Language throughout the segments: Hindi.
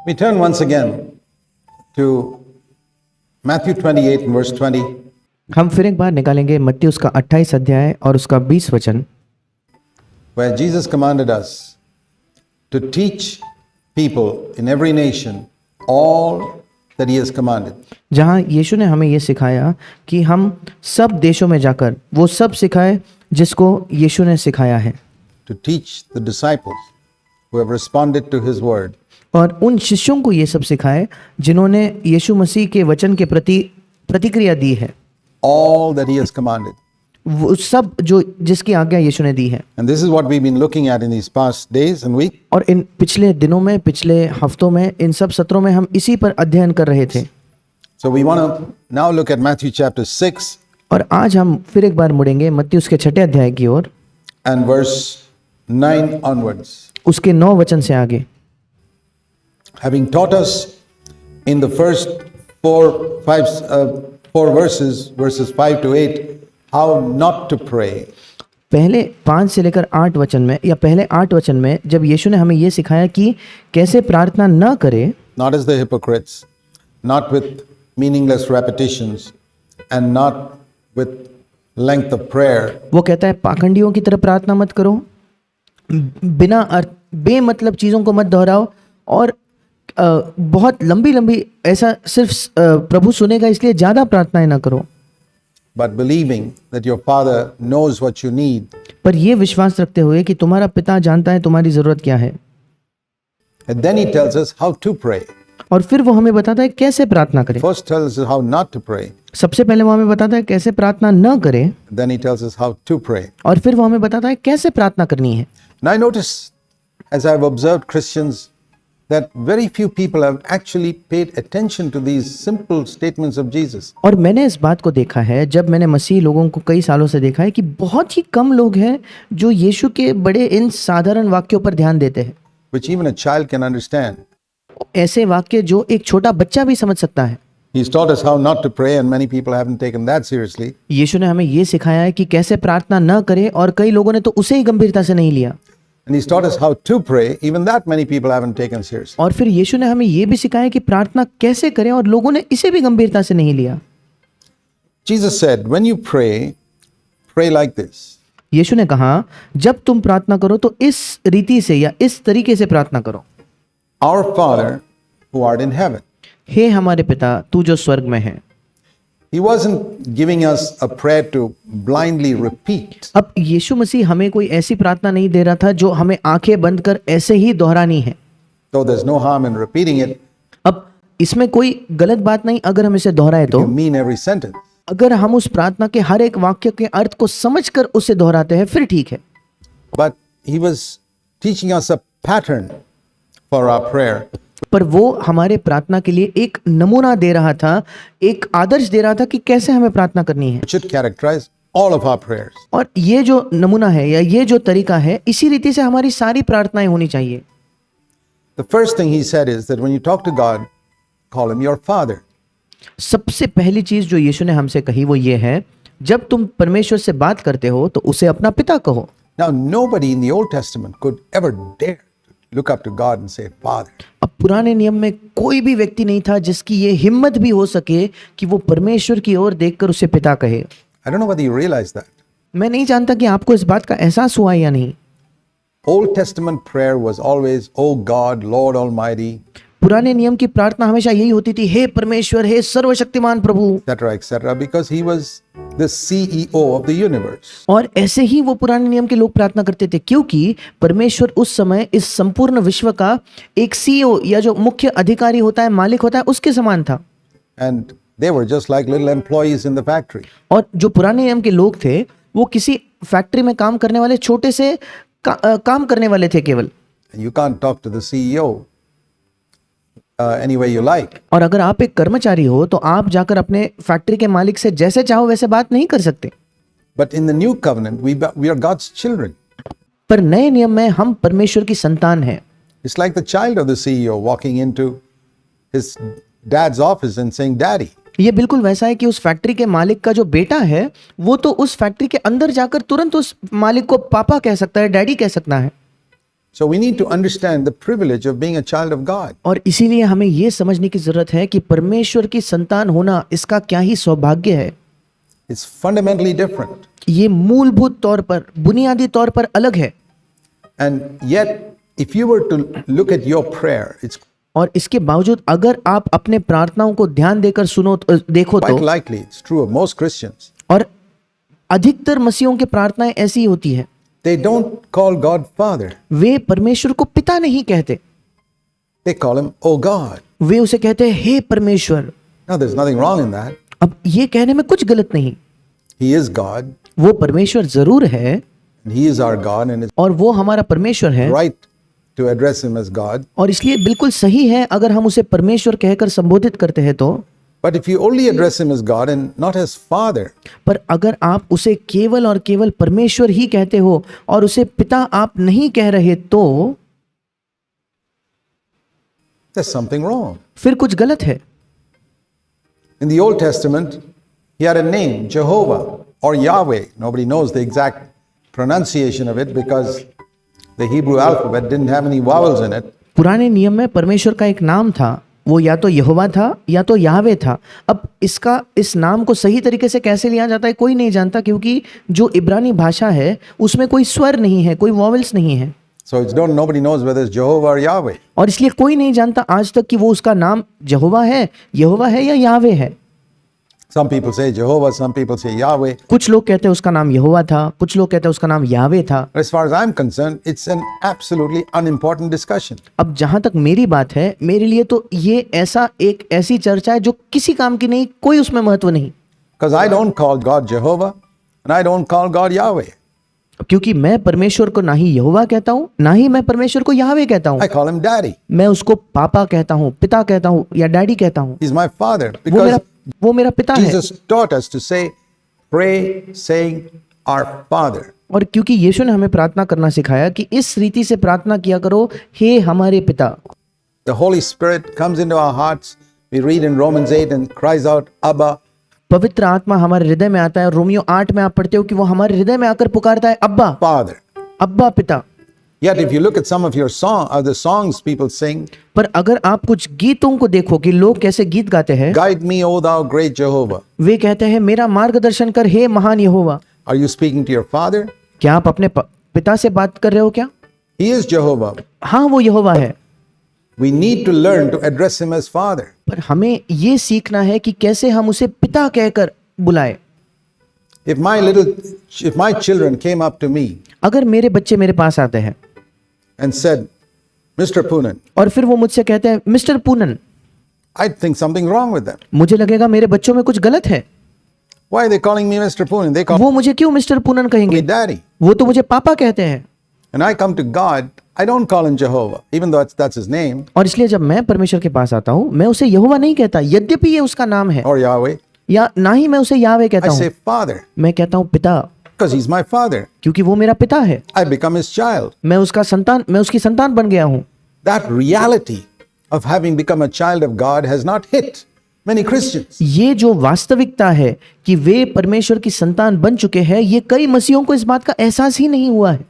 We turn once again to Matthew 28 and verse 20. हम फिर एक बार निकालेंगे मत्ती उसका 28 अध्याय और उसका 20 वचन, where Jesus commanded us to teach people in every nation all that he has commanded. जहाँ यीशु ने हमें ये सिखाया कि हम सब देशों में जाकर वो सब सिखाए जिसको यीशु ने सिखाया है, To teach the disciples who have responded to his word और उन शिष्यों को ये सब सिखाए जिन्होंने यीशु मसीह के वचन के प्रति प्रतिक्रिया दी है, all that he has commanded. वो सब जो जिसकी आज्ञा यीशु ने दी है। And this is what we've been looking at in these past days and weeks. और इन पिछले दिनों में, पिछले हफ्तों में, इन सब सत्रों में हम इसी पर अध्ययन कर रहे थे। So we want to now look at Matthew chapter 6 और आज हम फिर एक बार मुड़ेंगे मत्ती उसके 6 अध्याय की ओर, and verse 9 onwards. उसके 9 वचन से आगे। Having taught us in the first four verses 5 to 8, how not to pray. पहले 5 से लेकर 8 वचन में या पहले 8 वचन में जब यीशु ने हमें ये सिखाया कि कैसे प्रार्थना न करें, Not as the hypocrites, not with meaningless repetitions, and not with length of prayer, वो कहता है पाखंडियों की तरह प्रार्थना मत करो, बिना अर्थ बेमतलब चीज़ों को मत दोहराओ और बहुत लंबी लंबी ऐसा सिर्फ प्रभु सुनेगा इसलिए ज़्यादा प्रार्थनाएं ना करो, but believing that your Father knows what you need. पर ये विश्वास रखते हुए कि तुम्हारा पिता जानता है तुम्हारी ज़रूरत क्या है। And then he tells us how to pray. और फिर वो हमें बताता है कैसे प्रार्थना करें। First tells us how not to pray, सबसे पहले वो हमें बताता है कैसे प्रार्थना न करें, then he tells us how to pray. और फिर वो हमें बताता है कैसे प्रार्थना करनी है। Now I notice, as I've observed Christians, that very few people have actually paid attention to these simple statements of Jesus. और मैंने इस बात को देखा है, जब मैंने मसीह लोगों को कई सालों से देखा है कि बहुत ही कम लोग हैं जो यीशु के बड़े इन साधारण वाक्यों पर ध्यान देते हैं, Which even a child can understand. ऐसे वाक्य जो एक छोटा बच्चा भी समझ सकता है। He's taught us how not to pray, and many people haven't taken that seriously. यीशु ने हमें ये सिखाया है कि कैसे प्रार्थना न करें और कई लोगों ने तो उसे ही गंभीरता से नहीं लिया। And he's taught us how to pray, even that many people haven't taken seriously. और फिर यीशु ने हमें ये भी सिखाया कि प्रार्थना कैसे करें और लोगों ने इसे भी गंभीरता से नहीं लिया। Jesus said, when you pray, pray like this. यीशु ने कहा जब तुम प्रार्थना करो तो इस रीति से या इस तरीके से प्रार्थना करो। Our Father who art in heaven. हे हमारे पिता तू जो स्वर्ग में है। He wasn't giving us a prayer to blindly repeat. अब यीशु मसीह हमें कोई ऐसी प्रार्थना नहीं दे रहा था जो हमें आंखें बंद कर ऐसे ही दोहरानी है। Though there's no harm in repeating it, अब इसमें कोई गलत बात नहीं अगर हम इसे दोहराए तो, you mean every sentence. अगर हम उस प्रार्थना के हर एक वाक्य के अर्थ को समझकर उसे दोहराते हैं फिर ठीक है। But he was teaching us a pattern for our prayer. पर वो हमारे प्रार्थना के लिए एक नमूना दे रहा था, एक आदर्श दे रहा था कि कैसे हमें प्रार्थना करनी है। It should characterize all of our prayers. और ये जो नमूना है या ये जो तरीका है, इसी रीति से हमारी सारी प्रार्थनाएं होनी चाहिए। The first thing he said is that when you talk to God, call him your Father. सबसे पहली चीज जो यीशु ने हमसे कही वो ये है, जब तुम परमेश्वर से बात करते हो तो उसे अपना पिता कहो। Now, nobody in the Old Testament could ever dare to look up to God and say, Father. अब पुराने नियम में कोई भी व्यक्ति नहीं था जिसकी ये हिम्मत भी हो सके कि वो परमेश्वर की ओर देखकर उसे पिता कहे। I don't know whether you realize that. मैं नहीं जानता कि आपको इस बात का एहसास हुआ या नहीं। Old Testament prayer was always, Oh God, Lord Almighty, पुराने नियम की प्रार्थना हमेशा यही होती थी, हे परमेश्वर, हे सर्वशक्तिमान प्रभु, etc., because he was the CEO of the universe. और ऐसे ही वो पुराने नियम के लोग प्रार्थना करते थे क्योंकि परमेश्वर उस समय इस संपूर्ण विश्व का एक सीईओ या जो मुख्य अधिकारी होता है, मालिक होता है, उसके समान था। And they were just like little employees in the factory. और जो पुराने नियम के लोग थे वो किसी फैक्ट्री में काम करने वाले छोटे से काम करने वाले थे केवल। You can't talk to the CEO any way you like. और अगर आप एक कर्मचारी हो तो आप जाकर अपने फैक्ट्री के मालिक से जैसे चाहो वैसे बात नहीं कर सकते। But in the new covenant, we are God's children. पर नए नियम में हम परमेश्वर की संतान हैं। It's like the child of the CEO walking into his dad's office and saying, Daddy. ये बिल्कुल वैसा है कि उस फैक्ट्री के मालिक का जो बेटा है वो तो उस फैक्ट्री के अंदर जाकर तुरंत उस मालिक को पापा कह सकता है, डैडी कह सकता है। So we need to understand the privilege of being a child of God. और इसीलिए हमें ये समझने की जरूरत है कि परमेश्वर की संतान होना इसका क्या ही सौभाग्य है। It's fundamentally different. ये मूलभूत तौर पर, बुनियादी तौर पर अलग है। And yet, if you were to look at your prayer, it's और इसके बावजूद अगर आप अपने प्रार्थनाओं को ध्यान देकर देखो तो quite likely, it's true of most Christians, और अधिकतर मसीहों की प्रार्थनाएं ऐसी होती है, they don't call God Father. वे परमेश्वर को पिता नहीं कहते, They call him, Oh God. वे उसे कहते हैं हे परमेश्वर। Now, there's nothing wrong in that. अब ये कहने में कुछ गलत नहीं, He is God, वो परमेश्वर जरूर है and He is our God, and it's और वो हमारा परमेश्वर है, right to address Him as God. और इसलिए बिल्कुल सही है अगर हम उसे परमेश्वर कहकर संबोधित करते हैं तो। But if you only address Him as God and not as Father, पर अगर आप उसे केवल और केवल परमेश्वर ही कहते हो और उसे पिता आप नहीं कह रहे तो there's something wrong. फिर कुछ गलत है। In the Old Testament, He had a name, Jehovah or Yahweh. Nobody knows the exact pronunciation of it because the Hebrew alphabet didn't have any vowels in it. पुराने नियम में परमेश्वर का एक नाम था, वो या तो यहोवा था या तो याहवे था। अब इस नाम को सही तरीके से कैसे लिया जाता है कोई नहीं जानता, क्योंकि जो इब्रानी भाषा है उसमें कोई स्वर नहीं है, कोई वॉवल्स नहीं है। So nobody knows whether it's Jehovah or Yahweh. और इसलिए कोई नहीं जानता आज तक कि वो उसका नाम यहोवा है या याहवे है। Some people say Jehovah, some people say Yahweh. कुछ लोग कहते हैं उसका नाम यहोवा था, कुछ लोग कहते हैं उसका नाम याहवे था। But as far as I'm concerned, it's an absolutely unimportant discussion. अब जहां तक मेरी बात है, मेरे लिए तो ये एक ऐसी चर्चा है जो किसी काम की नहीं, कोई उसमें महत्व नहीं। Because I don't call God Jehovah and I don't call God Yahweh. क्योंकि मैं परमेश्वर को ना ही यहोवा कहता हूँ, ना ही मैं परमेश्वर को याहवे कहता हूँ। I call Him Daddy. मैं उसको पापा कहता हूँ, पिता कहता हूँ या डैडी कहता हूँ। He's my Father. वो मेरा पिता है। Jesus taught us to say, pray saying, Our Father. और क्योंकि यीशु ने हमें प्रार्थना करना सिखाया कि इस रीति से प्रार्थना किया करो, हे हमारे पिता। The Holy Spirit comes into our hearts. We read in Romans 8 and cries out, Abba. पवित्र आत्मा हमारे हृदय में आता है। रोमियो 8 में आप पढ़ते हो कि वो हमारे हृदय में आकर पुकारता है, अब्बा, Father. अब्बा पिता। Yet if you look at some of the songs people sing, पर अगर आप कुछ गीतों को देखो कि लोग कैसे गीत गाते हैं, Guide me, O thou great Jehovah. वे कहते हैं मेरा मार्गदर्शन कर हे महान यहोवा। Are you speaking to your Father? क्या आप अपने पिता से बात कर रहे हो क्या? He is Jehovah. हाँ, वो यहोवा है। We need to learn to address Him as Father. पर हमें ये सीखना है कि कैसे हम उसे पिता कहकर बुलाए। If my children came up to me अगर मेरे बच्चे मेरे पास आते हैं and said, Mr. Poonen, और फिर वो मुझसे कहते हैं mister Panun, I'd think something wrong with them. मुझे लगेगा मेरे बच्चों में कुछ गलत है। Why are they calling me Mr. Poonen? They call वो मुझे क्यों मिस्टर पूनन me कहेंगे? Daddy. वो तो मुझे पापा कहते हैं। And I come to God, I don't call Him Jehovah, even though that's His name, और इसलिए जब मैं परमेश्वर के पास आता हूँ, मैं उसे यहोवा नहीं कहता, यद्यपि ये उसका नाम है, or Yahweh. या ना ही मैं उसे याहवे कहता I हूँ, say Father, मैं कहता हूँ पिता, because He's my Father. क्योंकि वो मेरा पिता है। I become His child. मैं उसकी संतान बन गया हूँ। That reality of having become a child of God has not hit many Christians. ये जो वास्तविकता है कि वे परमेश्वर की संतान बन चुके हैं, ये कई मसीहों को इस बात का एहसास ही नहीं हुआ है।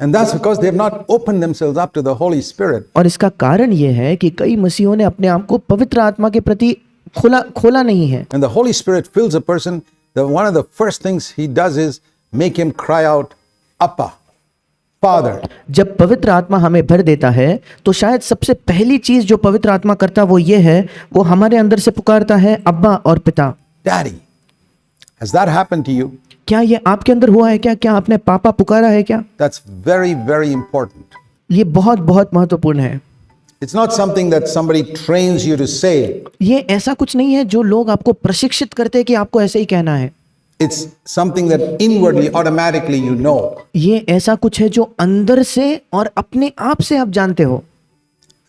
And that's because they have not opened themselves up to the Holy Spirit. और इसका कारण ये है कि कई मसीहों ने अपने आप को पवित्र आत्मा के प्रति खोला नहीं है। And the Holy Spirit fills a person, one of the first things He does is make him cry out, Appa, Father. जब पवित्र आत्मा हमें भर देता है तो शायद सबसे पहली चीज जो पवित्र आत्मा करता वो ये है, वो हमारे अंदर से पुकारता है अब्बा और पिता। Daddy. Has that happened to you? क्या ये आपके अंदर हुआ है क्या? क्या आपने पापा पुकारा है क्या? That's very, very important. ये बहुत बहुत महत्वपूर्ण है। It's not something that somebody trains you to say. ये ऐसा कुछ नहीं है जो लोग आपको प्रशिक्षित करते हैं कि आपको ऐसे ही कहना है। It's something that inwardly, automatically you know. ये ऐसा कुछ है जो अंदर से और अपने आप से आप जानते हो।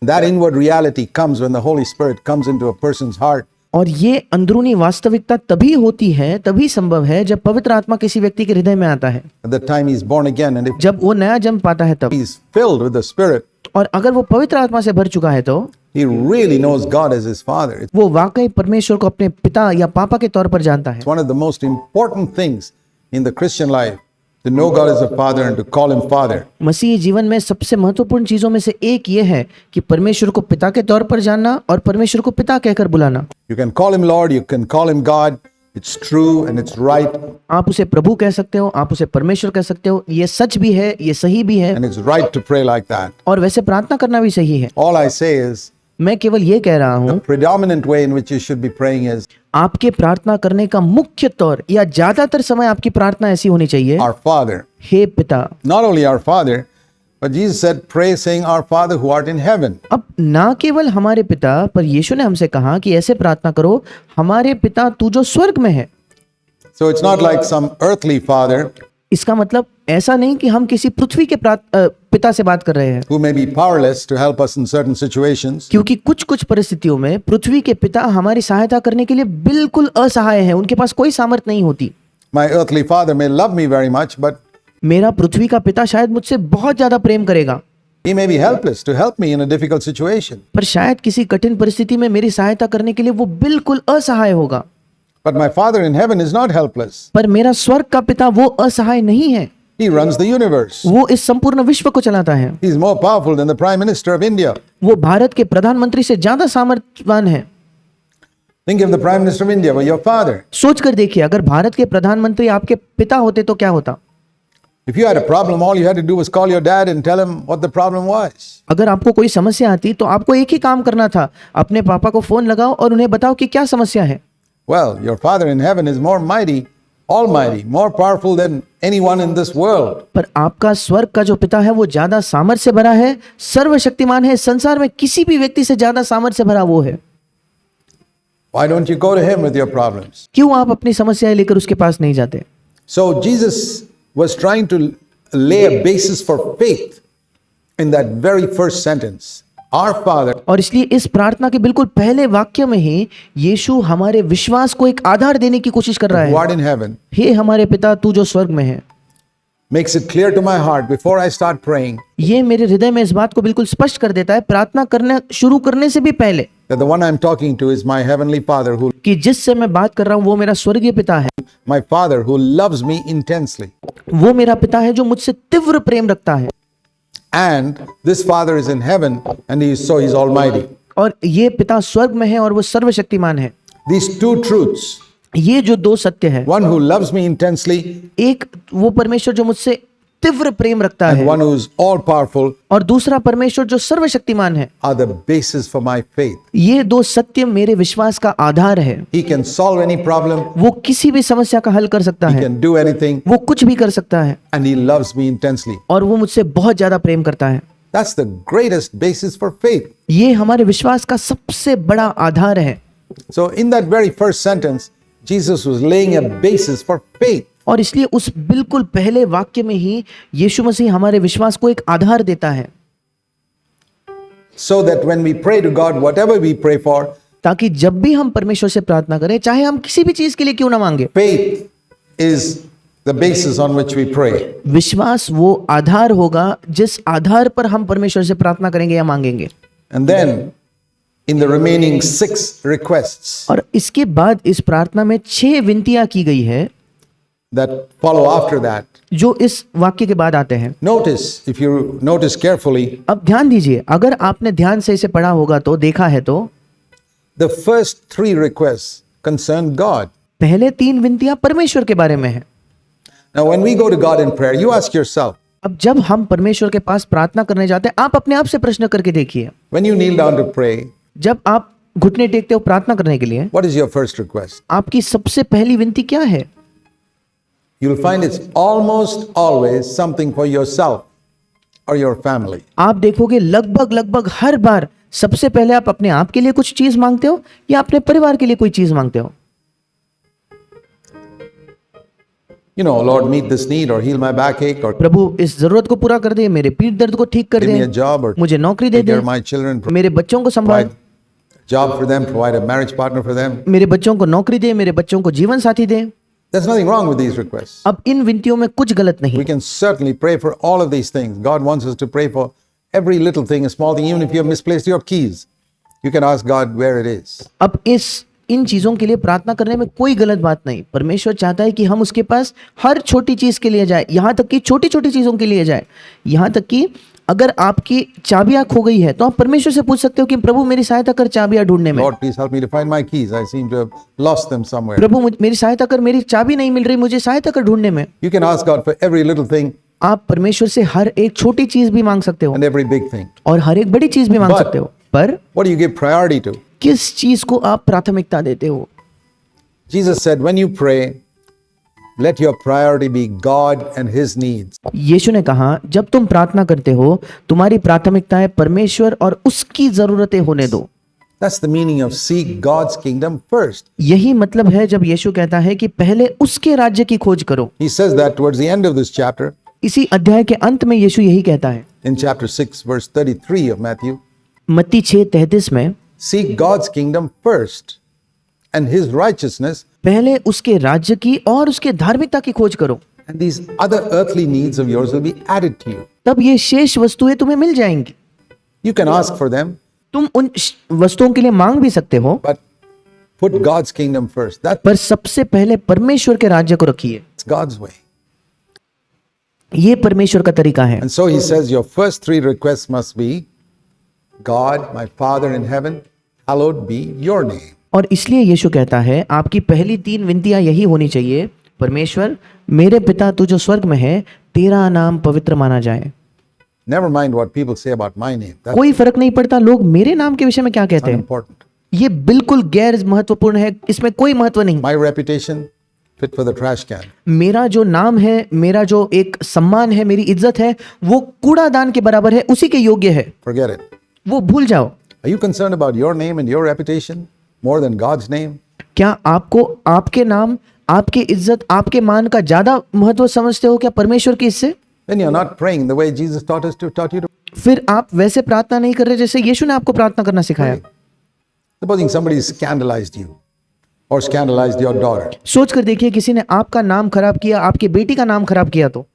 That inward reality comes when the Holy Spirit comes into a person's heart. और ये अंदरूनी वास्तविकता तभी होती है, तभी संभव है जब पवित्र आत्मा किसी व्यक्ति के हृदय में आता है, At the time he's born again, and if जब वो नया जन्म पाता है तब। he's filled with the Spirit, और अगर वो पवित्र आत्मा से भर चुका है तो he really knows God as his Father. It's वो वाकई परमेश्वर को अपने पिता या पापा के तौर पर जानता है। one of the most important things in the Christian life to know God as a Father and to call Him Father. मसीही जीवन में सबसे महत्वपूर्ण चीजों में से एक ये है कि परमेश्वर को पिता के तौर पर जानना और परमेश्वर को पिता कहकर बुलाना। You can call Him Lord, you can call Him God. It's true and it's right आप उसे प्रभु कह सकते हो, आप उसे परमेश्वर कह सकते हो, ये सच भी है, ये सही भी है and it's right to pray like that. और वैसे प्रार्थना करना भी सही है। All I say is मैं केवल ये कह रहा हूँ, the predominant way in which you should be praying is आपके प्रार्थना करने का मुख्य तौर या ज्यादातर समय आपकी प्रार्थना ऐसी होनी चाहिए, our Father. हे पिता। Not only our Father, but Jesus said, pray saying, Our Father who art in heaven. अब ना केवल हमारे पिता, पर यीशु ने हमसे कहा कि ऐसे प्रार्थना करो, हमारे पिता तू जो स्वर्ग में है। So it's not like some earthly father इसका मतलब ऐसा नहीं कि हम किसी पृथ्वी के पिता से बात कर रहे हैं, who may be powerless to help us in certain situations. क्योंकि कुछ कुछ परिस्थितियों में पृथ्वी के पिता हमारी सहायता करने के लिए बिल्कुल असहाय हैं, उनके पास कोई सामर्थ्य नहीं होती। My earthly father may love me very much, but मेरा पृथ्वी का पिता शायद मुझसे बहुत ज्यादा प्रेम करेगा, he may be helpless to help me in a difficult situation. पर शायद किसी कठिन परिस्थिति में मेरी सहायता करने के लिए वो बिल्कुल असहाय होगा। But my Father in heaven is not helpless. पर मेरा स्वर्ग का पिता वो असहाय नहीं है, He runs the universe. वो इस संपूर्ण विश्व को चलाता है। He's more powerful than the Prime Minister of India. वो भारत के प्रधानमंत्री से ज्यादा सामर्थ्यवान है। Think if the Prime Minister of India were your father. सोच कर देखिए, अगर भारत के प्रधानमंत्री आपके पिता होते तो क्या होता। If you had a problem, all you had to do was call your dad and tell him what the problem was. अगर आपको कोई समस्या आती तो आपको एक ही काम करना था, अपने पापा को फोन लगाओ और उन्हें बताओ कि क्या समस्या है। Well, your Father in heaven is more mighty, almighty, more powerful than anyone in this world. पर आपका स्वर्ग का जो पिता है वो ज्यादा सामर्थ्य से भरा है, सर्वशक्तिमान है, संसार में किसी भी व्यक्ति से ज्यादा सामर्थ्य से भरा वो है। Why don't you go to him with your problems? क्यों आप अपनी समस्याएं लेकर उसके पास नहीं जाते। So Jesus was trying to lay a basis for faith in that very first sentence. Our Father और इसलिए इस प्रार्थना के बिल्कुल पहले वाक्य में ही यीशु हमारे विश्वास को एक आधार देने की कोशिश कर रहा who है। art in heaven हे हमारे पिता तू जो स्वर्ग में है। makes it clear to my heart before I start praying ये मेरे हृदय में इस बात को बिल्कुल स्पष्ट कर देता है, प्रार्थना करना शुरू करने से भी पहले, that the one I'm talking to is my heavenly Father who कि जिससे मैं बात कर रहा हूँ वो मेरा स्वर्गीय पिता है। my Father who loves me intensely. वो मेरा पिता है जो मुझसे तीव्र प्रेम रखता है। And this Father is in heaven and he's almighty. और ये पिता स्वर्ग में है और वो सर्वशक्तिमान है। These two truths, ये जो दो सत्य है, one who loves me intensely एक वो परमेश्वर जो मुझसे तीव्र प्रेम रखता and है one who is all powerful, और दूसरा परमेश्वर जो सर्वशक्तिमान है, are the basis for my faith. ये दो सत्य मेरे विश्वास का आधार है। He can solve any problem, वो किसी भी समस्या का हल कर सकता he है, can do anything, वो कुछ भी कर सकता है and he loves me intensely. और वो मुझसे बहुत ज्यादा प्रेम करता है। That's the greatest basis for faith. ये हमारे विश्वास का सबसे बड़ा आधार है। So in that very first sentence, Jesus was laying a basis for faith. और इसलिए उस बिल्कुल पहले वाक्य में ही यीशु मसीह हमारे विश्वास को एक आधार देता है, So that when we pray to God, whatever we pray for, ताकि जब भी हम परमेश्वर से प्रार्थना करें, चाहे हम किसी भी चीज के लिए क्यों ना मांगे, faith is the basis on which we pray. विश्वास वो आधार होगा जिस आधार पर हम परमेश्वर से प्रार्थना करेंगे या मांगेंगे। And then in the remaining 6 requests और इसके बाद इस प्रार्थना में 6 विनतियां की गई है that follow after that, जो इस वाक्य के बाद आते हैं। notice, if you notice carefully, अब ध्यान दीजिए, अगर आपने ध्यान से इसे पढ़ा होगा तो देखा है तो the first 3 requests concern God. पहले 3 विनतियां परमेश्वर के बारे में है। Now when we go to God in prayer, you ask yourself, अब जब हम परमेश्वर के पास प्रार्थना करने जाते हैं, आप अपने आप से प्रश्न करके देखिए, when you kneel down to pray, जब आप घुटने टेकते हो प्रार्थना करने के लिए, what is your first request? आपकी सबसे पहली विनती क्या है? You'll find it's almost always something for yourself or your family. आप देखोगे लगभग हर बार सबसे पहले आप अपने आप के लिए कुछ चीज मांगते हो या अपने परिवार के लिए कोई चीज मांगते हो। You know, Lord, meet this need or heal my backache or प्रभु इस जरूरत को पूरा कर दे, मेरे पीठ दर्द को ठीक कर give me a they, job or मुझे नौकरी दे take care they, of my children, मेरे बच्चों को संभाल, provide a job for them, provide a marriage partner for them. मेरे बच्चों को नौकरी दे, मेरे बच्चों को जीवन साथी दे। There's nothing wrong with these requests. अब इन विनतियों में कुछ गलत नहीं। We can certainly pray for all of these things. God wants us to pray for every little thing, a small thing. Even if you have misplaced your keys, you can ask God where it is. अब इस इन चीज़ों के लिए प्रार्थना करने में कोई गलत बात नहीं। परमेश्वर चाहता है कि हम उसके पास हर छोटी चीज़ के लिए जाए, यहाँ तक कि छोटी छोटी चीज़ों के लिए जाए। यहाँ तक कि अगर आपकी चाबियाँ खो गई है तो आप परमेश्वर से पूछ सकते हो कि प्रभु मेरी सहायता कर चाबियाँ ढूंढने में। Lord, please help me to find my keys. I seem to have lost them somewhere. प्रभु मेरी सहायता कर, मेरी चाबी नहीं मिल रही, मुझे सहायता कर ढूंढने में। You can ask God for every little thing आप परमेश्वर से हर एक छोटी चीज़ भी मांग सकते हो and every big thing. और हर एक बड़ी चीज़ भी मांग But- सकते हो, पर What do you give priority to? किस चीज़ को आप प्राथमिकता देते हो? Jesus said, when you pray, let your priority be God and His needs. यीशु ने कहा, जब तुम प्रार्थना करते हो तुम्हारी प्राथमिकताएं परमेश्वर और उसकी जरूरतें होने दो। That's the meaning of seek God's kingdom first. यही मतलब है जब यीशु कहता है कि पहले उसके राज्य की खोज करो। He says that towards the end of this chapter, इसी अध्याय के अंत में यीशु यही कहता है। in chapter 6, verse 33 of Matthew. मत्ती 6:33 में, Seek God's kingdom first and His righteousness, पहले उसके राज्य की और उसके धार्मिकता की खोज करो, and these other earthly needs of yours will be added to you. तब ये शेष वस्तुएं तुम्हें मिल जाएंगी। You can ask for them, तुम उन वस्तुओं के लिए मांग भी सकते हो, but put God's kingdom first. That's पर सबसे पहले परमेश्वर के राज्य को रखिए। God's way. ये परमेश्वर का तरीका है। And so He says, your first three requests must be, God, my Father in heaven, hallowed be your name. और इसलिए यीशु कहता है, आपकी पहली 3 विनतियां यही होनी चाहिए, परमेश्वर मेरे पिता तू जो स्वर्ग में है, तेरा नाम पवित्र माना जाए। Never mind what people say about my name. That's कोई फर्क नहीं पड़ता लोग मेरे नाम के विषय में क्या कहते हैं, unimportant. ये बिल्कुल गैर महत्वपूर्ण है, इसमें कोई महत्व नहीं। My reputation, fit for the trash can. मेरा जो नाम है, मेरा जो एक सम्मान है, मेरी इज्जत है, वो कूड़ादान के बराबर है, उसी के योग्य है, Forget it. वो भूल जाओ। Are you concerned about your name and your reputation more than God's name? क्या आपको आपके नाम, आपकी इज्जत, आपके मान का ज्यादा महत्व समझते हो क्या परमेश्वर के इससे? Then you're not praying the way Jesus taught you to. फिर आप वैसे प्रार्थना नहीं कर रहे जैसे यीशु ने आपको प्रार्थना करना सिखाया। Supposing somebody scandalized you or scandalized your daughter. सोच कर देखिए, किसी ने आपका नाम खराब किया, आपकी बेटी का नाम खराब किया, तो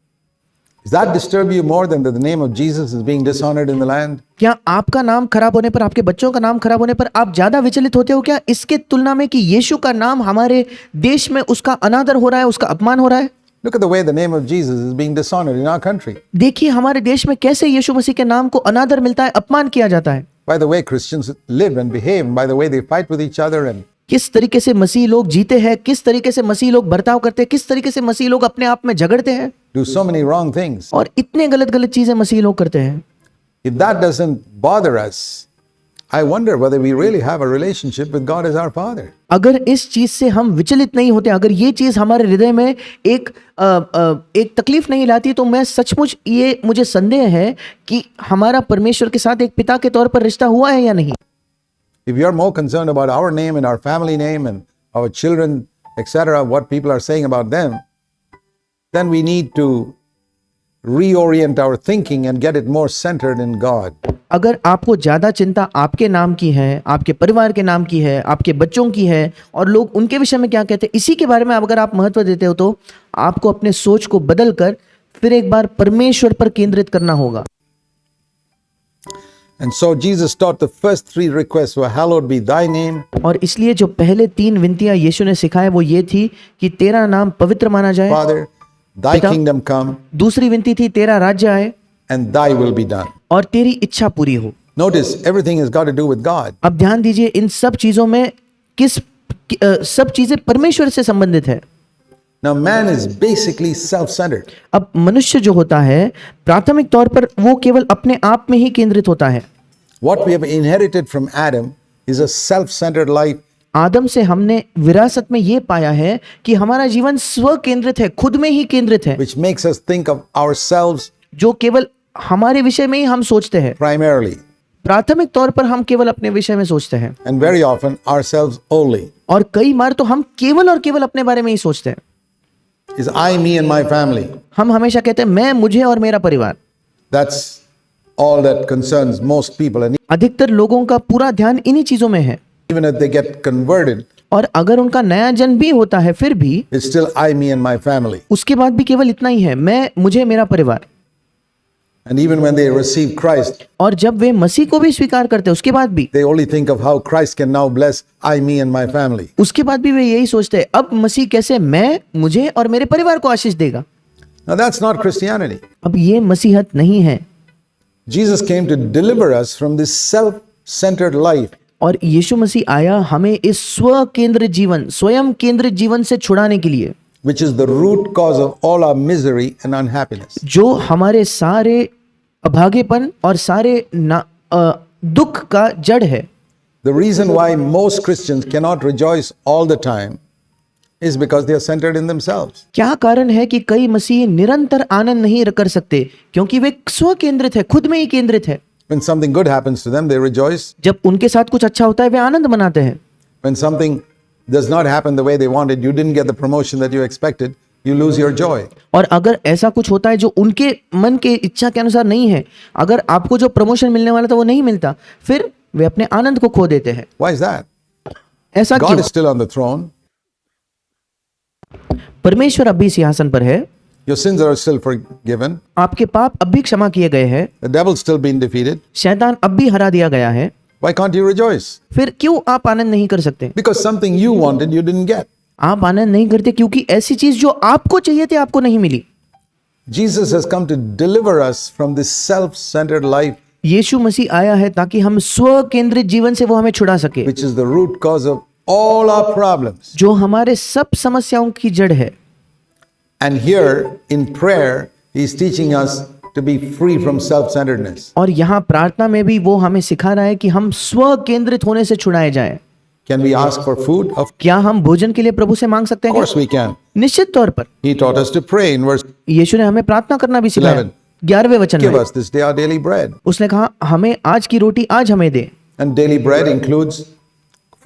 Does that disturb you more than that the name of Jesus is being dishonored in the land? क्या आपका नाम खराब होने पर, आपके बच्चों का नाम खराब होने पर आप ज्यादा विचलित होते हो क्या इसके तुलना में कि यीशु का नाम हमारे देश में उसका अनादर हो रहा है, उसका अपमान हो रहा है? Look at the way the name of Jesus is being dishonored in our country. देखिए हमारे देश में कैसे यीशु मसीह के नाम को अनादर मिलता है, अपमान किया जाता है। By the way Christians live and behave, and by the way they fight with each other and किस तरीके से मसीह लोग जीते हैं, किस तरीके से मसीह लोग बर्ताव करते हैं, किस तरीके से मसीह लोग अपने आप में झगड़ते हैं do so many wrong things. और इतने गलत गलत चीजें मसीह लोग करते हैं। If that doesn't bother us, I wonder whether we really have a relationship with God as our Father. अगर इस चीज से हम विचलित नहीं होते, अगर ये चीज हमारे हृदय में एक तकलीफ नहीं लाती, तो मैं सचमुच ये मुझे संदेह है कि हमारा परमेश्वर के साथ एक पिता के तौर पर रिश्ता हुआ है या नहीं। If you're more concerned about our name and our family name and our children, etc., what people are saying about them, then we need to reorient our thinking and get it more centered in God. अगर आपको ज्यादा चिंता आपके नाम की है, आपके परिवार के नाम की है, आपके बच्चों की है और लोग उनके विषय में क्या कहते हैं, इसी के बारे में अगर आप महत्व देते हो, तो आपको अपने सोच को बदल कर फिर एक बार परमेश्वर पर केंद्रित करना होगा। And so Jesus taught the first three requests were, hallowed be thy name, और इसलिए जो पहले 3 विनतियां यीशु ने सिखाए वो ये थी कि तेरा नाम पवित्र माना जाए। Father, thy Pita- kingdom come, दूसरी विनती थी तेरा राज्य आए and thy will be done. और तेरी इच्छा पूरी हो। Notice, everything has got to do with God. अब ध्यान दीजिए, इन सब चीजों में सब चीजें परमेश्वर से संबंधित है। Now, man is basically self-centered. अब मनुष्य जो होता है प्राथमिक तौर पर वो केवल अपने आप में ही केंद्रित होता है। What we have inherited from Adam is a self-centered life. आदम से हमने विरासत में ये पाया है कि हमारा जीवन स्व केंद्रित है, खुद में ही केंद्रित है, which makes us think of ourselves जो केवल हमारे विषय में ही हम सोचते हैं। primarily, प्राथमिक तौर पर हम केवल अपने विषय में सोचते हैं and very often ourselves only. और कई बार तो हम केवल और केवल अपने बारे में ही सोचते हैं। Is I, me, and my family. हम हमेशा कहते हैं मैं, मुझे और मेरा परिवार। That's all that concerns most people. And अधिकतर लोगों का पूरा ध्यान इन्हीं चीजों में है even if they get converted, और अगर उनका नया जन्म भी होता है फिर भी it's still I, me, and my family. उसके बाद भी केवल इतना ही है, मैं, मुझे, मेरा परिवार। And even when they receive Christ, और जब वे मसीह को भी स्वीकार करते हैं उसके बाद भी they only think of how Christ can now bless I, me, and my family. उसके बाद भी वे यही सोचते हैं अब मसीह कैसे मैं मुझे और मेरे परिवार को आशीष देगा। Now that's not Christianity. अब ये मसीहत नहीं है। Jesus came to deliver us from this self-centered life. और यीशु मसीह आया हमें इस स्व केंद्रित जीवन स्वयं केंद्रित जीवन से छुड़ाने के लिए, which is the root cause of all our misery and unhappiness. जो हमारे सारे अभागेपन और सारे दुख का जड़ है। The reason why most Christians cannot rejoice all the time is because they are centered in themselves. क्या कारण है कि कई मसीही निरंतर आनंद नहीं कर सकते? क्योंकि वे स्व केंद्रित है, खुद में ही केंद्रित है। When something good happens to them, they rejoice. जब उनके साथ कुछ अच्छा होता है वे आनंद मनाते हैं। When something does not happen the way they wanted, you didn't get the promotion that you expected, you lose your joy. और अगर ऐसा कुछ होता है जो उनके मन के इच्छा के अनुसार नहीं है, अगर आपको जो प्रमोशन मिलने वाला था वो नहीं मिलता, फिर वे अपने आनंद को खो देते हैं। Why is that? ऐसा God क्यों? is still on the throne. परमेश्वर अब भी सिंहासन पर है, Your sins are still forgiven. आपके पाप अब भी क्षमा किए गए हैं, The devil's still been defeated. शैतान अब भी हरा दिया गया है। Why can't you rejoice? फिर क्यों आप आनंद नहीं कर सकते? Because something you wanted, you didn't get. आप आनंद नहीं करते क्योंकि ऐसी चीज जो आपको चाहिए थी आपको नहीं मिली। Jesus has come to deliver us from this self-centered life, यीशु मसीह आया है ताकि हम स्व केंद्रित जीवन से वो हमें छुड़ा सके, which is the root cause of all our problems. जो हमारे सब समस्याओं की जड़ है। And here in prayer, he's teaching us to be free from self-centeredness. और यहाँ प्रार्थना में भी वो हमें सिखा रहा है कि हम स्व केंद्रित होने से छुड़ाए जाएं। Can we ask for food? Of क्या हम भोजन के लिए प्रभु से मांग सकते हैं? course we can. निश्चित तौर पर। He taught us to pray in verse यीशु ने हमें प्रार्थना करना भी सिखाया। 11. 11वें वचन give में us this day our daily bread. उसने कहा हमें आज की रोटी आज हमें दे। And daily bread includes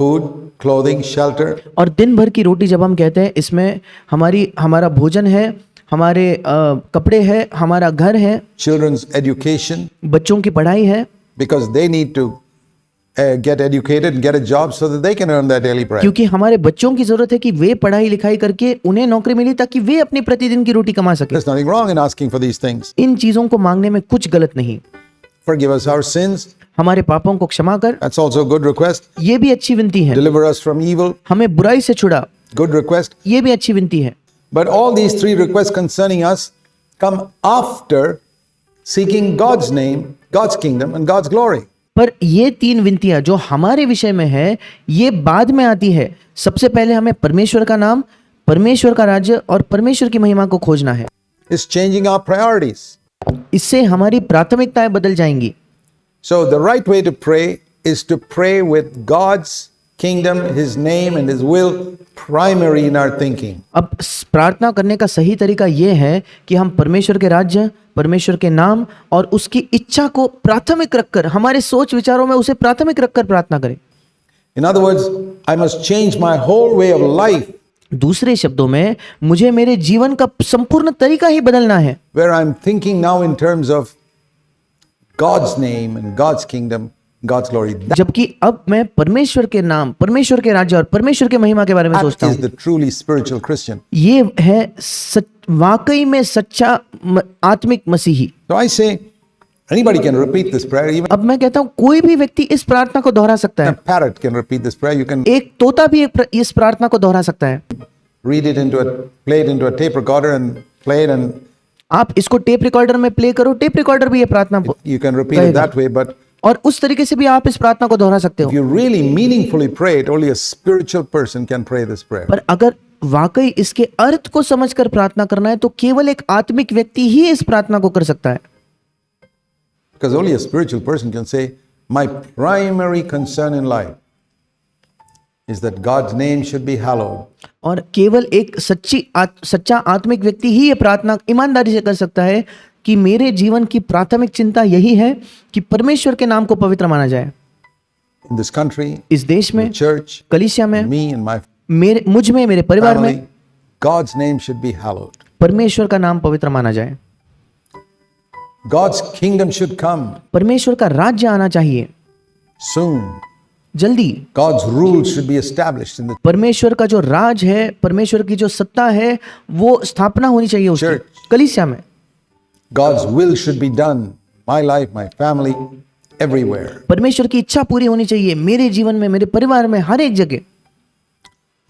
food, clothing, shelter. और दिन भर की रोटी जब हम कहते हैं इसमें हमारा भोजन है, हमारे कपड़े हैं, हमारा घर है, Children's education, बच्चों की पढ़ाई है, because they need to get educated and get a job so that they can earn their daily bread. क्योंकि हमारे बच्चों की जरूरत है कि वे पढ़ाई लिखाई करके उन्हें नौकरी मिले ताकि वे अपनी प्रतिदिन की रोटी कमा सके। There's nothing wrong in asking for these things. इन चीजों को मांगने में कुछ गलत नहीं। Forgive us our sins. हमारे पापों को क्षमा कर, That's also a good request. ये भी अच्छी विनती है। Deliver us from evil. हमें बुराई से छुड़ा, Good request. ये भी अच्छी विनती है। But all these three requests concerning us come after seeking God's name, God's kingdom, and God's glory. पर ये तीन विनतियां जो हमारे विषय में है ये बाद में आती है। सबसे पहले हमें परमेश्वर का नाम, परमेश्वर का राज्य और परमेश्वर की महिमा को खोजना है। It's changing our priorities. इससे हमारी प्राथमिकताएं बदल जाएंगी। So the right way to pray is to pray with God's kingdom, His name, and His will primary in our thinking. अब प्रार्थना करने का सही तरीका ये है कि हम परमेश्वर के राज्य, परमेश्वर के नाम और उसकी इच्छा को प्राथमिक रखकर हमारे सोच विचारों में उसे प्राथमिक रखकर प्रार्थना करें। In other words, I must change my whole way of life, दूसरे शब्दों में मुझे मेरे जीवन का संपूर्ण तरीका ही बदलना है, where I'm thinking now in terms of God's name and God's kingdom, God's glory. जबकि अब मैं परमेश्वर के नाम, परमेश्वर के राज्य और परमेश्वर के महिमा के बारे में सोचता That is हूँ। the truly spiritual Christian. ये है वाकई में सच्चा आत्मिक मसीही। So I say, anybody can repeat this prayer. Even अब मैं कहता हूँ कोई भी व्यक्ति इस प्रार्थना को दोहरा सकता a है। parrot can repeat this prayer. You can एक तोता भी इस प्रार्थना को दोहरा सकता है। read it play it into a tape recorder and play it, and आप इसको टेप रिकॉर्डर में प्ले करो, टेप रिकॉर्डर भी ये प्रार्थना you can repeat it that way. But और उस तरीके से भी आप इस प्रार्थना को दोहरा सकते if हो। you really meaningfully pray it, only a spiritual person can pray this prayer. पर अगर वाकई इसके अर्थ को समझकर प्रार्थना करना है तो केवल एक आत्मिक व्यक्ति ही इस प्रार्थना को कर सकता है। Because only a spiritual person can say, my primary concern in life is that God's name should be hallowed. और केवल एक सच्चा आत्मिक व्यक्ति ही ये प्रार्थना ईमानदारी से कर सकता है कि मेरे जीवन की प्राथमिक चिंता यही है कि परमेश्वर के नाम को पवित्र माना जाए। In this country, इस देश में, the church, कलीसिया में, me and my मुझ में, मेरे परिवार family, में God's name should be hallowed. परमेश्वर का नाम पवित्र माना जाए। God's kingdom should come परमेश्वर का राज्य आना चाहिए soon. जल्दी। God's rule should be established in the परमेश्वर का जो राज है, परमेश्वर की जो सत्ता है वो स्थापना होनी चाहिए उसकी Church. कलीसिया में। God's will should be done. My life, my family, everywhere. परमेश्वर की इच्छा पूरी होनी चाहिए मेरे जीवन में, मेरे परिवार में, हर एक जगह।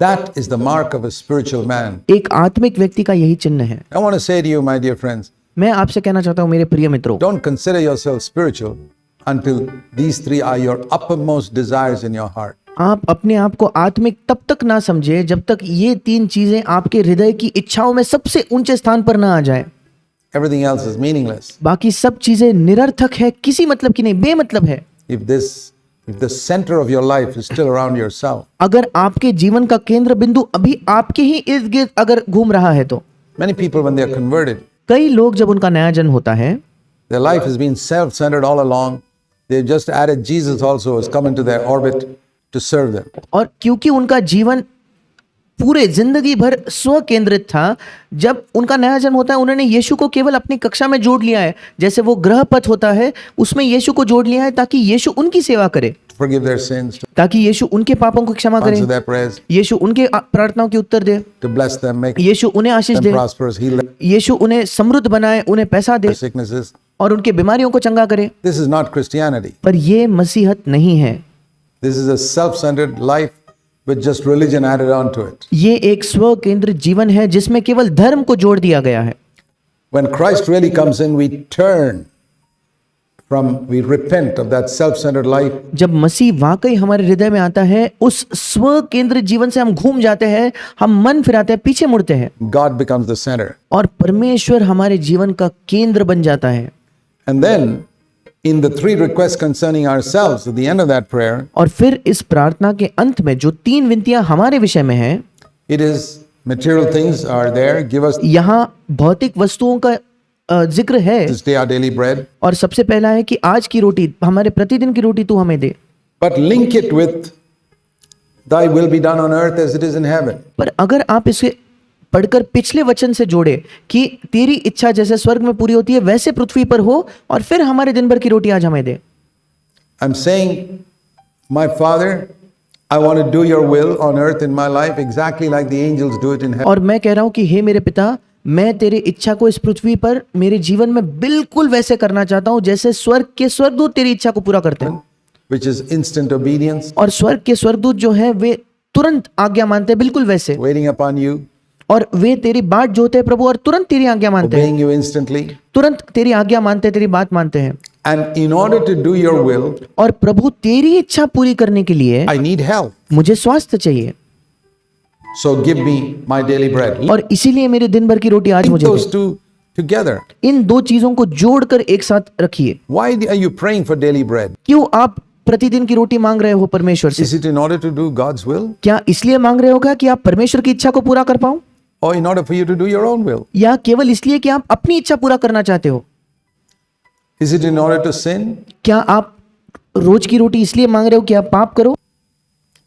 That is the mark of a spiritual man. एक आत्मिक व्यक्ति का यही चिन्ह है। I want to say to you, my dear friends, मैं आपसे कहना चाहता हूँ मेरे प्रिय मित्रों, don't consider yourself spiritual until these three are your uppermost desires in your heart. आप अपने आप को आत्मिक तब तक ना समझे जब तक ये तीन चीजें आपके हृदय की इच्छाओं में सबसे ऊंचे स्थान पर ना आ जाए। Everything else is meaningless. बाकी सब चीजें निरर्थक है, किसी मतलब की नहीं, बेमतलब है। If the center of your life is still around yourself, अगर आपके जीवन का केंद्र बिंदु अभी आपके ही इर्द गिर्द अगर घूम रहा है तो। many people when they are converted, कई लोग जब उनका नया जन्म होता है, their life has been self-centered all along. They've just added Jesus also has come into their orbit to serve them. और क्योंकि उनका जीवन पूरे जिंदगी भर स्व केंद्रित था, जब उनका नया जन्म होता है उन्होंने यीशु को केवल अपनी कक्षा में जोड़ लिया है, जैसे वो ग्रह पथ होता है उसमें यीशु को जोड़ लिया है ताकि यीशु उनकी सेवा करे, To forgive their sins, to ताकि यीशु उनके पापों को क्षमा करे, answer their prayers, यीशु उनके प्रार्थनाओं के उत्तर दे, to bless them, make यीशु उन्हें आशीष them दे, prosperous, heal them, यीशु उन्हें समृद्ध बनाए, उन्हें पैसा दे their sicknesses. और उनके बीमारियों को चंगा करे। This is not Christianity. पर ये मसीहत नहीं है, This is a self-centered life with just religion added onto it. ये एक स्व केंद्रित जीवन है जिसमें केवल धर्म को जोड़ दिया गया है। When Christ really comes in, we repent of that self-centered life. जब मसीह वाकई हमारे हृदय में आता है, उस स्व केंद्रित जीवन से हम घूम जाते हैं, हम मन फिराते हैं, पीछे मुड़ते हैं God becomes the center. और परमेश्वर हमारे जीवन का केंद्र बन जाता है। And then, in the three requests concerning ourselves, at the end of that prayer, और फिर इस प्रार्थना के अंत में जो तीन विनतियां हमारे विषय में हैं, it is material things are there. Give us यहाँ भौतिक वस्तुओं का जिक्र है। this day our daily bread. और सबसे पहला है कि आज की रोटी, हमारे प्रतिदिन की रोटी तू हमें दे। But link it with thy will be done on earth as it is in heaven. पर अगर आप इसे पढ़कर पिछले वचन से जोड़े कि तेरी इच्छा जैसे स्वर्ग में पूरी होती है वैसे पृथ्वी पर हो, और फिर हमारे दिन भर की रोटी आज हमें दे। I'm saying, my Father, I want to do your will on earth in my life exactly like the angels do it in heaven. और मैं कह रहा हूं कि हे मेरे पिता, मैं तेरी इच्छा को इस पृथ्वी पर मेरे जीवन में बिल्कुल वैसे करना चाहता हूं जैसे स्वर्ग के स्वर्गदूत तेरी इच्छा को पूरा करते हैं। Which is instant obedience, और स्वर्ग के स्वर्गदूत जो है वे तुरंत आज्ञा मानते हैं, बिल्कुल वैसे। waiting upon you, और वे तेरी बाट जोते हैं प्रभु, और तुरंत तेरी आज्ञा मानते हैं, obeying you instantly. तुरंत तेरी आज्ञा मानते हैं, तेरी बात मानते हैं। And in order to do your will, और प्रभु तेरी इच्छा पूरी करने के लिए I need help. मुझे स्वास्थ्य चाहिए, So give me my daily bread. और इसीलिए मेरे दिन भर की रोटी आज Link मुझे those दे। two together. इन दो चीजों को जोड़कर एक साथ रखिए। Why are you praying for daily bread? क्यों आप प्रतिदिन की रोटी मांग रहे हो परमेश्वर से? Is it in order to do God's will, क्या इसलिए मांग रहे होगा कि आप परमेश्वर की इच्छा को पूरा कर पाओ, or in order for you to do your own will? या केवल इसलिए कि आप अपनी इच्छा पूरा करना चाहते हो? Is it in order to sin, क्या आप रोज की रोटी इसलिए मांग रहे हो कि आप पाप करो,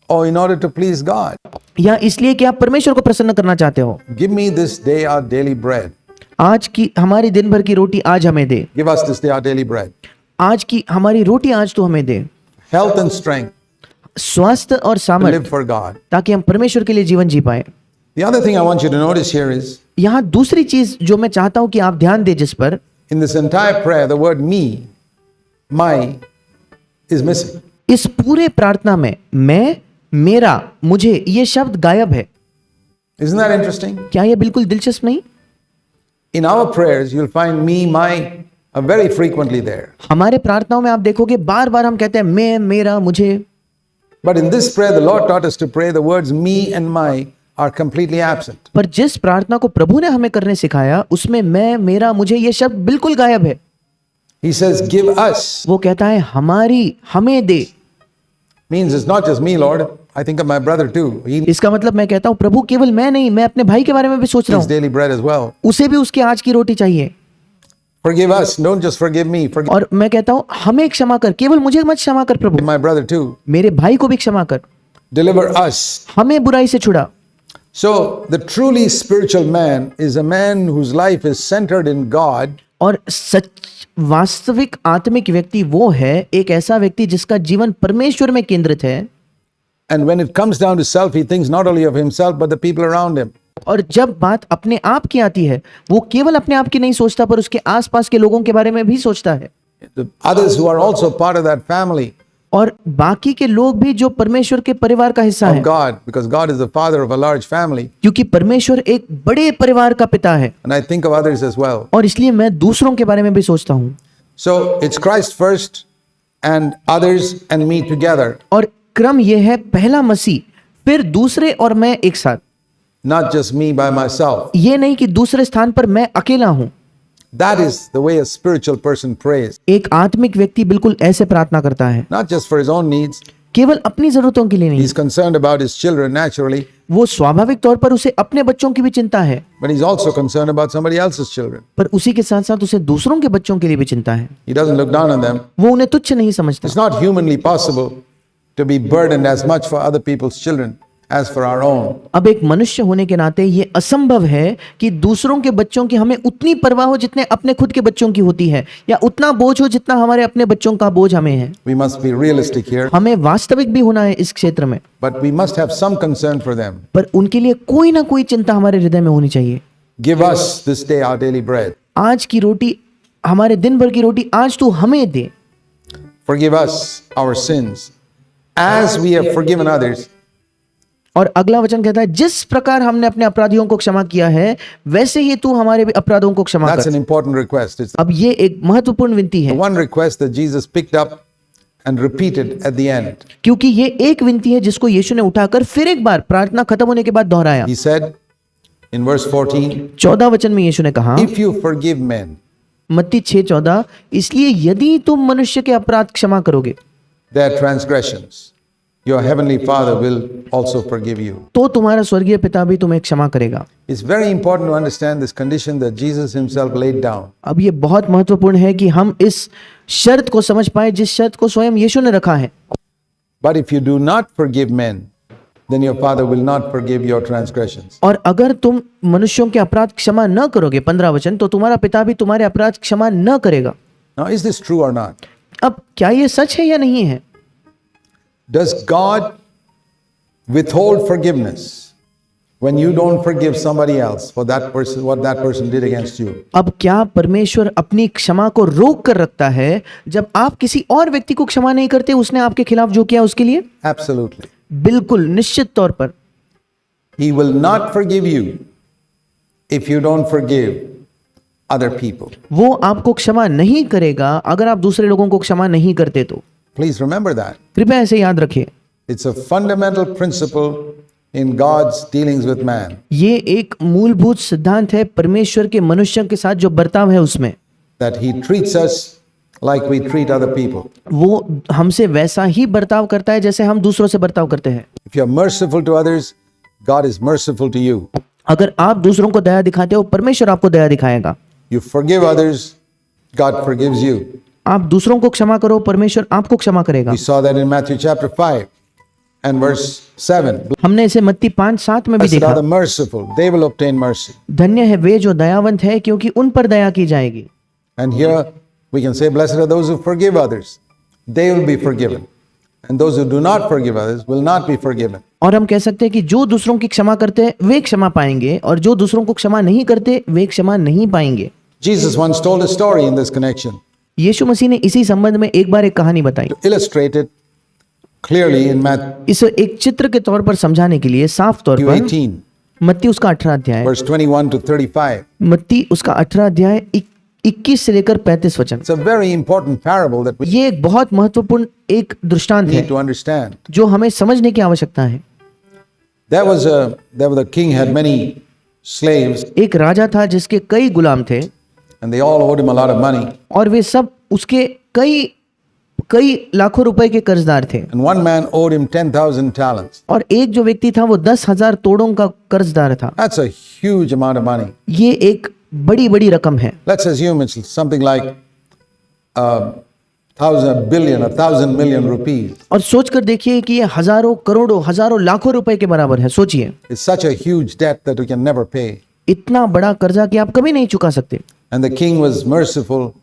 or in order to please God? या इसलिए कि आप परमेश्वर को प्रसन्न करना चाहते हो? Give me this day our daily bread. आज की हमारी दिन भर की रोटी आज हमें दे। Give us this day our daily bread. आज की हमारी रोटी आज तो हमें दे। Health and strength स्वास्थ्य और to live सामर्थ्य, for God. ताकि हम परमेश्वर के लिए जीवन जी पाए। The other thing I want you to notice here is, यहाँ दूसरी चीज जो मैं चाहता हूं कि आप ध्यान दें, जिस पर in this entire prayer, the word me, my, is missing. इस पूरे प्रार्थना में मैं, मेरा, मुझे, ये शब्द गायब है। Isn't that interesting? क्या ये बिल्कुल दिलचस्प नहीं? In our prayers, you'll find me, my are very frequently there. हमारे प्रार्थनाओं में आप देखोगे बार बार हम कहते हैं मैं, मेरा, मुझे, But in this prayer, the Lord taught us to pray, the words me and my are completely absent. पर जिस प्रार्थना को प्रभु ने हमें करने सिखाया उसमें मैं, मेरा, मुझे, ये शब्द बिल्कुल गायब है। He says, give us. वो कहता है हमारी, हमें दे। Means it's not just me, Lord. I think of my brother too. He needs इसका मतलब मैं कहता हूँ प्रभु केवल मैं नहीं, मैं अपने भाई के बारे में भी सोच रहा हूँ, daily bread as well. उसे भी उसकी आज की रोटी चाहिए। Forgive us. Don't just forgive me. Forgive और मैं कहता हूँ हमें क्षमा कर, केवल मुझे मत क्षमा कर प्रभु, my brother too. मेरे भाई को भी क्षमा कर, Deliver us. हमें बुराई से छुड़ा। So, the truly spiritual man is a man whose life is centered in God, और सच वास्तविक आत्मिक व्यक्ति वो है, एक ऐसा व्यक्ति जिसका जीवन परमेश्वर में केंद्रित है। and when it comes down to self, he thinks not only of himself but the people around him. और जब बात अपने आप की आती है वो केवल अपने आप की नहीं सोचता पर उसके आसपास के लोगों के बारे में भी सोचता है, The others who are also part of that family और बाकी के लोग भी जो परमेश्वर के परिवार का हिस्सा of है, God, because God is the father of a large family, क्योंकि परमेश्वर एक बड़े परिवार का पिता है, and I think of others as well. और इसलिए मैं दूसरों के बारे में भी सोचता हूँ। So it's Christ first and others and me together, और क्रम यह है, पहला मसीह, फिर दूसरे और मैं एक साथ। not just me by myself. ये नहीं कि दूसरे स्थान पर मैं अकेला हूँ। That is the way a spiritual person prays, एक आत्मिक व्यक्ति बिल्कुल ऐसे प्रार्थना करता है, not just for his own needs. केवल अपनी जरूरतों के लिए नहीं। He's concerned about his children naturally, वो स्वाभाविक तौर पर उसे अपने बच्चों की भी चिंता है, but he's also concerned about somebody else's children. पर उसी के साथ साथ उसे दूसरों के बच्चों के लिए भी चिंता है। He doesn't look down on them. वो उन्हें तुच्छ नहीं समझता। It's not humanly possible to be burdened as much for other people's children as for our own. अब एक मनुष्य होने के नाते ये असंभव है कि दूसरों के बच्चों की हमें उतनी परवाह हो जितने अपने खुद के बच्चों की होती है, या उतना बोझ हो जितना हमारे अपने बच्चों का बोझ हमें है। We must be realistic here, हमें वास्तविक भी होना है इस क्षेत्र में, but we must have some concern for them. पर उनके लिए कोई ना कोई चिंता हमारे हृदय में होनी चाहिए। Give us this day our daily bread. आज की रोटी, हमारे दिन भर की रोटी आज तू हमें दे। Forgive us our sins as we have forgiven others. और अगला वचन कहता है, जिस प्रकार हमने अपने अपराधियों को क्षमा किया है वैसे ही तू हमारे भी अपराधों को क्षमा That's कर। an important request. It's अब ये एक महत्वपूर्ण विनती the है, one request that Jesus picked up and repeated at the end. क्योंकि ये एक विनती है जिसको यीशु ने उठाकर फिर एक बार प्रार्थना खत्म होने के बाद दोहराया। He said in verse 14, 14 वचन में यीशु ने कहा, if you forgive men मत्ती 6:14, इसलिए यदि तुम मनुष्य के अपराध क्षमा करोगे their transgressions, your heavenly Father will also forgive you. तो तुम्हारा स्वर्गीय पिता भी तुम्हें क्षमा करेगा। It's very important to understand this condition that Jesus himself laid down. अब ये बहुत महत्वपूर्ण है कि हम इस शर्त को समझ पाए जिस शर्त को स्वयं यीशु ने रखा है। But if you do not forgive men, then your Father will not forgive your transgressions. और अगर तुम मनुष्यों के अपराध क्षमा न करोगे, 15 वचन, तो तुम्हारा पिता भी तुम्हारे अपराध क्षमा न करेगा। Now, is this true or not? अब क्या ये सच है या नहीं है? Does God withhold forgiveness when you don't forgive somebody else for that person, what that person did against you? अब क्या परमेश्वर अपनी क्षमा को रोक कर रखता है जब आप किसी और व्यक्ति को क्षमा नहीं करते उसने आपके खिलाफ जो किया उसके लिए? Absolutely. बिल्कुल, निश्चित तौर पर। He will not forgive you if you don't forgive other people. वो आपको क्षमा नहीं करेगा अगर आप दूसरे लोगों को क्षमा नहीं करते तो। Please remember that. कृपया ऐसे याद रखिए, It's a fundamental principle in God's dealings with man, ये एक मूलभूत सिद्धांत है परमेश्वर के मनुष्य के साथ जो बर्ताव है उसमें। that He treats us like we treat other people. वो हमसे वैसा ही बर्ताव करता है जैसे हम दूसरों से बर्ताव करते हैं। If you're merciful to others, God is merciful to you. अगर आप दूसरों को दया दिखाते हो, परमेश्वर आपको दया दिखाएगा। You forgive others, God forgives you. आप दूसरों को क्षमा करो, परमेश्वर आपको क्षमा करेगा। We saw that in Matthew chapter 5 and verse 7. हमने इसे मत्ती 5:7 में भी Blessed देखा। are the merciful, they will obtain mercy. धन्य है वे जो दयावंत है क्योंकि उन पर दया की जाएगी। And here we can say, blessed are those who forgive others, they will be forgiven. And those who do not forgive others will not be forgiven. और हम कह सकते हैं कि जो दूसरों की क्षमा करते हैं वे क्षमा पाएंगे, और जो दूसरों को क्षमा नहीं करते वे क्षमा नहीं पाएंगे। Jesus once told a story in this connection यीशु मसीह ने इसी संबंध में एक बार एक कहानी बताई, to illustrate it clearly in Matthew इसे एक चित्र के तौर पर समझाने के लिए साफ तौर पर 18, मत्ती उसका 18 अध्याय, verse 21 to 35. मत्ती उसका 18 अध्याय 21 से लेकर 35 वचन। It's a very important parable that we ये एक बहुत महत्वपूर्ण एक दृष्टांत need है to understand. जो हमें समझने की आवश्यकता है। There was the king had many slaves एक राजा था जिसके कई गुलाम थे, and they all owed him a lot of money. और वे सब उसके कई लाखों रुपए के कर्जदार थे, And one man owed him 10,000 talents. और एक जो व्यक्ति था वो 10,000 तोड़ों का कर्जदार था। That's a huge amount of money. ये एक बड़ी रकम है। Let's assume it's something like 1,000 million rupees. और सोचकर देखिए कि ये हजारों करोड़ों हजारों लाखों रुपए के बराबर है। सोचिए, It's such a huge debt that we can never pay. इतना बड़ा कर्जा कि आप कभी नहीं चुका सकते। And the king was merciful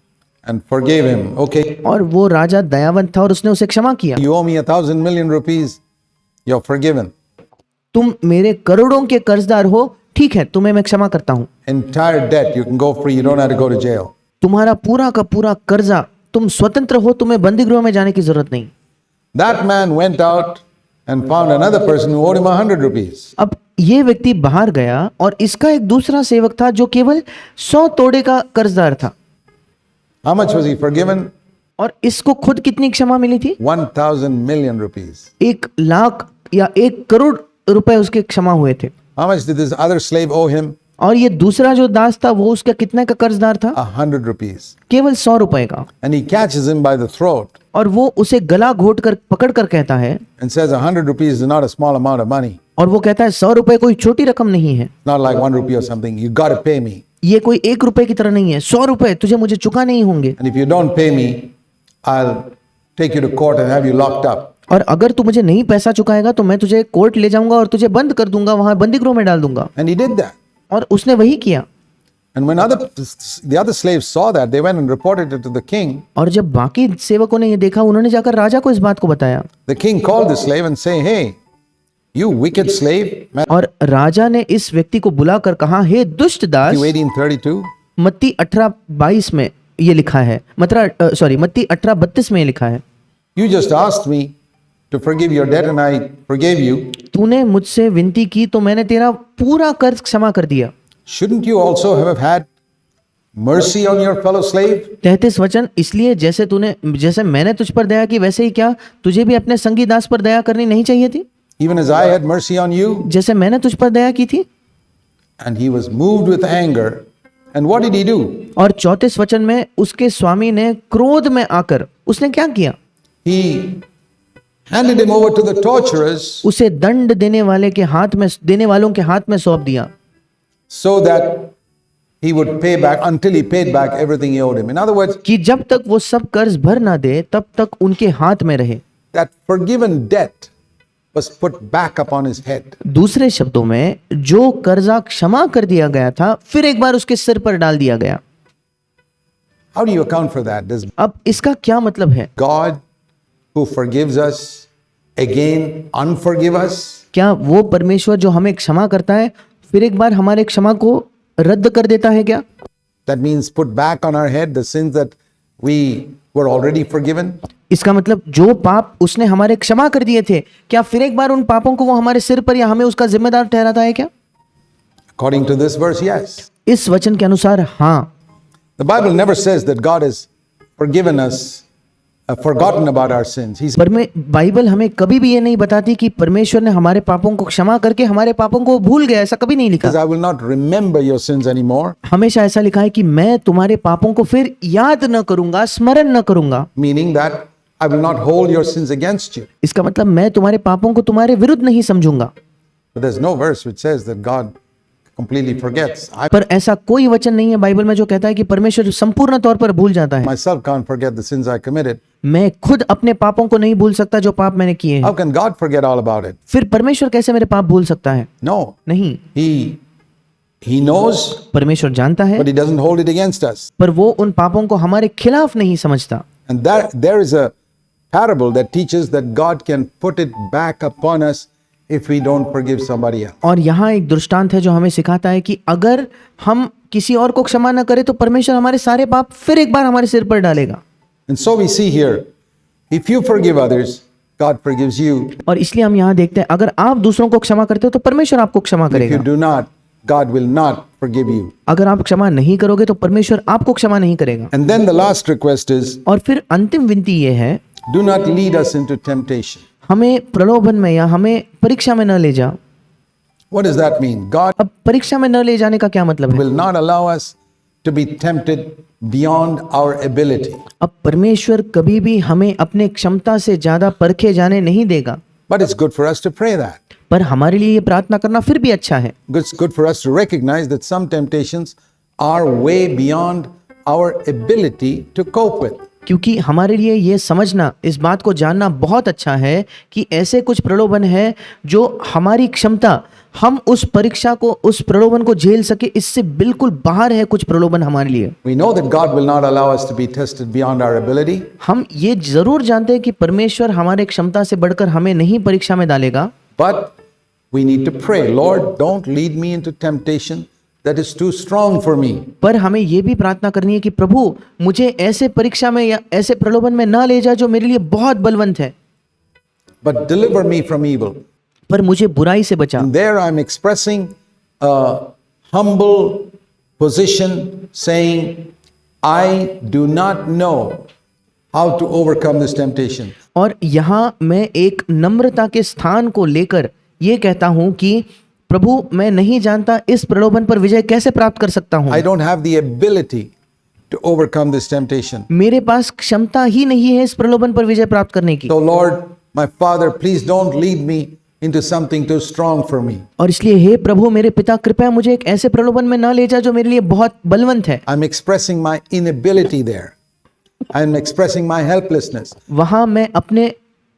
and forgave him. Okay, और वो राजा दयावंत था और उसने उसे क्षमा किया। you owe me 1,000 million rupees. You're forgiven. तुम मेरे करोड़ों के कर्जदार हो, ठीक है, तुम्हें मैं क्षमा करता हूँ, Entire debt, you can go free, you don't have to go to jail. तुम्हारा पूरा का पूरा कर्जा, तुम स्वतंत्र हो, तुम्हें बंदी गृह में जाने की जरूरत नहीं। That man went out and found another person who owed him 100 rupees. अब ये व्यक्ति बाहर गया और इसका एक दूसरा सेवक था जो केवल 100 तोड़े का कर्जदार था, How much was he forgiven? और इसको खुद कितनी क्षमा मिली थी? 1,000 million rupees. 1 लाख या 1 करोड़ रुपए उसके क्षमा हुए थे। How much did this other slave owe him? और ये दूसरा जो दास था वो उसका कितने का कर्जदार था? 100 rupees. केवल 100 रुपए का। And he catches him by the throat और वो उसे गला घोट कर पकड़ कर कहता है, and says 100 rupees is not a small amount of money. और वो कहता है 100 रुपए कोई छोटी रकम नहीं है, Not like 1 rupee or something. You got to pay me. ये कोई 1 रुपए की तरह नहीं है, 100 रुपए तुझे मुझे चुका नहीं होंगे, And if you don't pay me, I'll take you to court and have you locked up. और अगर तू मुझे नहीं पैसा चुकाएगा तो मैं तुझे कोर्ट ले जाऊंगा और तुझे बंद कर दूंगा, वहां बंदी गृह में डाल दूंगा। And he did that. और उसने वही किया। And when the other slaves saw that, they went and reported it to the king. और जब बाकी सेवकों ने ये देखा, उन्होंने जाकर राजा को इस बात को बताया। The king called the slave and say, "Hey, you wicked slave." और राजा ने इस व्यक्ति को बुलाकर कहा, हे दुष्ट दास। Matthew 18:32. मत्ती 18:22 में ये लिखा है, मत्ती 18:32 में ये लिखा है, You just asked me to forgive your debt and I forgave you. तूने मुझसे विनती की तो मैंने तेरा पूरा कर्ज क्षमा कर दिया। Shouldn't you also have had mercy on your fellow slave? 33 वचन, इसलिए जैसे मैंने तुझ पर दया की वैसे ही क्या तुझे भी अपने संगी दास पर दया करनी नहीं चाहिए थी, Even as I had mercy on you? जैसे मैंने तुझ पर दया की थी। And he was moved with anger. And what did he do? और 34 वचन में उसके स्वामी ने क्रोध में आकर उसने क्या किया? He handed him over to the torturers उसे दंड देने वालों के हाथ में सौंप दिया, so that he would pay back until he paid back everything he owed him. In other words, कि जब तक वो सब कर्ज भर ना दे तब तक उनके हाथ में रहे। that forgiven debt was put back upon his head. दूसरे शब्दों में जो कर्जा क्षमा कर दिया गया था फिर एक बार उसके सिर पर डाल दिया गया। How do you account for that? Does अब इसका क्या मतलब है? God who forgives us again unforgive us? क्या वो परमेश्वर जो हमें क्षमा करता है फिर एक बार हमारे क्षमा को रद्द कर देता है क्या? That means put back on our head the sins that we were already forgiven? इसका मतलब जो पाप उसने हमारे क्षमा कर दिए थे, क्या फिर एक बार उन पापों को वो हमारे सिर पर या हमें उसका जिम्मेदार ठहराता है क्या? According to this verse, yes. इस वचन के अनुसार हाँ। The Bible never says that God has forgiven us, forgotten about our sins. He's Bible हमें कभी भी ये नहीं बताती कि परमेश्वर ने हमारे पापों को क्षमा करके हमारे पापों को भूल गया, ऐसा कभी नहीं लिखा। says, I will not remember your sins anymore. हमेशा ऐसा लिखा है कि मैं तुम्हारे पापों को फिर याद न करूंगा, स्मरण न करूंगा। Meaning that I will not hold your sins against you. इसका मतलब मैं तुम्हारे पापों को तुम्हारे विरुद्ध नहीं समझूंगा। But there's no verse which says that God completely forgets. I पर ऐसा कोई वचन नहीं है बाइबल में जो कहता है कि परमेश्वर संपूर्ण तौर पर भूल जाता है। myself can't forget the sins I committed. मैं खुद अपने पापों को नहीं भूल सकता जो पाप मैंने किए हैं। How can God forget all about it? फिर परमेश्वर कैसे मेरे पाप भूल सकता है? No. नहीं, He knows, परमेश्वर जानता है, but he doesn't hold it against us. पर वो उन पापों को हमारे खिलाफ नहीं समझता। And there is a parable that teaches that God can put it back upon us if we don't forgive somebody else. और यहाँ एक दृष्टांत है जो हमें सिखाता है कि अगर हम किसी और को क्षमा न करें तो परमेश्वर हमारे सारे पाप फिर एक बार हमारे सिर पर डालेगा। And so we see here, if you forgive others, God forgives you. और इसलिए हम यहाँ देखते हैं अगर आप दूसरों को क्षमा करते हो तो परमेश्वर आपको क्षमा If you करेगा। do not, God will not forgive you. अगर आप क्षमा नहीं करोगे तो परमेश्वर आपको क्षमा नहीं करेगा। And then the last request is, और फिर अंतिम विनती ये है, do not lead us into temptation. हमें प्रलोभन में या हमें परीक्षा में न ले जा। What does that mean? God अब परीक्षा में न ले जाने का क्या मतलब है? will not allow us to be tempted beyond our ability. अब परमेश्वर कभी भी हमें अपने क्षमता से ज्यादा परखे जाने नहीं देगा। But it's good for us to pray that. पर हमारे लिए ये प्रार्थना करना फिर भी अच्छा है। It's good for us to recognize that some temptations are way beyond our ability to cope with. क्योंकि हमारे लिए ये समझना, इस बात को जानना बहुत अच्छा है कि ऐसे कुछ प्रलोभन है जो हमारी क्षमता, हम उस परीक्षा को, उस प्रलोभन को झेल सके, इससे बिल्कुल बाहर है कुछ प्रलोभन हमारे लिए। We know that God will not allow us to be tested beyond our ability. हम ये जरूर जानते हैं कि परमेश्वर हमारे क्षमता से बढ़कर हमें नहीं परीक्षा में डालेगा। But we need to pray, Lord, don't lead me into temptation that is too strong for me. पर हमें ये भी प्रार्थना करनी है कि प्रभु मुझे ऐसे परीक्षा में या ऐसे प्रलोभन में ना ले जा जो मेरे लिए बहुत बलवंत है, But deliver me from evil. पर मुझे बुराई से बचा। And there I'm expressing a humble position saying, I do not know how to overcome this temptation. और यहाँ मैं एक नम्रता के स्थान को लेकर ये कहता हूँ कि प्रभु मैं नहीं जानता इस प्रलोभन पर विजय कैसे प्राप्त कर सकता हूँ। I don't have the ability to overcome this temptation. मेरे पास क्षमता ही नहीं है इस प्रलोभन पर विजय प्राप्त करने की। So Lord, my Father, please don't lead me into something too strong for me. और इसलिए हे प्रभु मेरे पिता कृपया मुझे एक ऐसे प्रलोभन में ना ले जा जो मेरे लिए बहुत बलवंत है। I'm expressing my inability there. I'm expressing my helplessness. वहां मैं अपने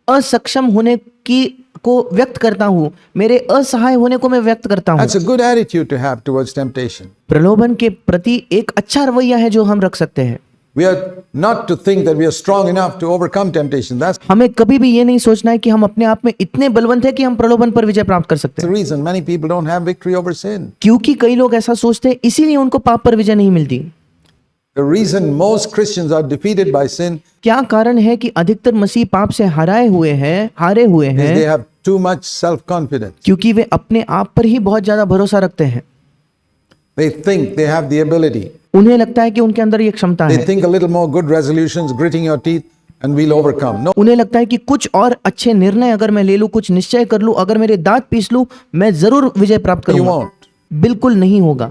असक्षम होने की को व्यक्त करता हूँ, मेरे असहाय होने को मैं व्यक्त करता हूँ। That's a good attitude to have towards temptation. प्रलोभन के प्रति एक अच्छा रवैया है जो हम रख सकते हैं। We are not to think that we are strong enough to overcome temptation. That's हमें कभी भी ये नहीं सोचना है कि हम अपने आप में इतने बलवंत हैं कि हम प्रलोभन पर विजय प्राप्त कर सकते the हैं, reason many people don't have victory over sin. क्योंकि कई लोग ऐसा सोचते हैं इसीलिए उनको पाप पर विजय नहीं मिलती। The reason most Christians are defeated by sin क्या कारण है कि अधिकतर मसीह पाप से हारे हुए is they हैं? have too much self-confidence. क्योंकि वे अपने आप पर ही बहुत ज्यादा भरोसा रखते हैं। They think they have the ability. उन्हें लगता है कि उनके अंदर ये क्षमता They है। think a little more good resolutions, gritting your teeth, and we'll overcome. No, उन्हें लगता है कि कुछ और अच्छे निर्णय अगर मैं ले लूं, कुछ निश्चय कर लूं, अगर मेरे दांत पीस लूं, मैं जरूर विजय प्राप्त you करूंगा। won't. बिल्कुल नहीं होगा।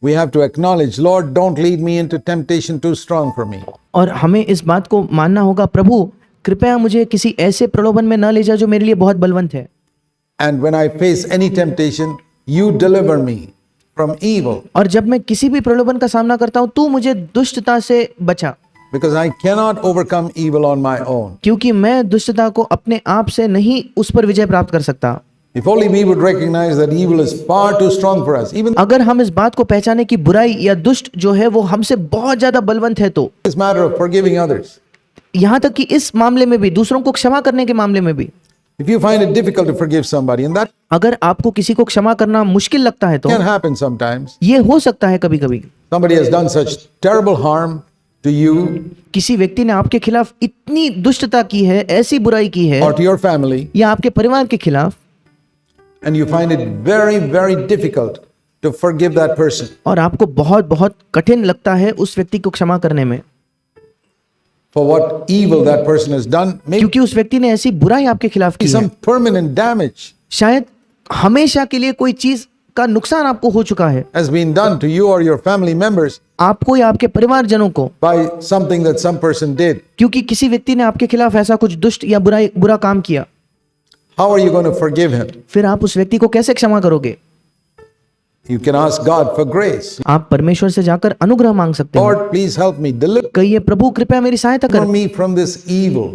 We have to acknowledge, Lord, don't lead me into temptation too strong for me. और हमें इस बात को मानना होगा, प्रभु कृपया मुझे किसी ऐसे प्रलोभन में ना ले जा जो मेरे लिए बहुत बलवंत है। And when I face any temptation, you deliver me from evil, और जब मैं किसी भी प्रलोभन का सामना करता हूं, तू मुझे दुष्टता से बचा, because I cannot overcome evil on my own. क्योंकि मैं दुष्टता को अपने आप से नहीं उस पर विजय प्राप्त कर सकता। If only we would recognize that evil is far too strong for us, even अगर हम इस बात को पहचाने कि बुराई या दुष्ट जो है वो हमसे बहुत ज्यादा बलवंत है, तो this matter of forgiving others. यहाँ तक कि इस मामले में भी, दूसरों को क्षमा करने के मामले में भी, If you find it difficult to forgive somebody, and that अगर आपको किसी को क्षमा करना मुश्किल लगता है तो can happen sometimes, ये हो सकता है कभी कभी somebody has done such terrible harm to you किसी व्यक्ति ने आपके खिलाफ इतनी दुष्टता की है, ऐसी बुराई की है, or to your family, या आपके परिवार के खिलाफ, and you find it very, very difficult to forgive that person. और आपको बहुत बहुत कठिन लगता है उस व्यक्ति को क्षमा करने में, For what evil that person has done, maybe क्योंकि उस व्यक्ति ने ऐसी बुराई आपके खिलाफ की है। some permanent damage शायद हमेशा के लिए कोई चीज का नुकसान आपको हो चुका है, has been done to you or your family members आपको या आपके परिवारजनों को, by something that some person did. क्योंकि किसी व्यक्ति ने आपके खिलाफ ऐसा कुछ दुष्ट या बुरा काम किया। How are you going to forgive him? फिर आप उस व्यक्ति को कैसे क्षमा करोगे? You can ask God for grace. आप परमेश्वर से जाकर अनुग्रह मांग सकते हैं। Lord, please help me. Deliver कहिए, प्रभु कृपया मेरी सहायता कर, me from this evil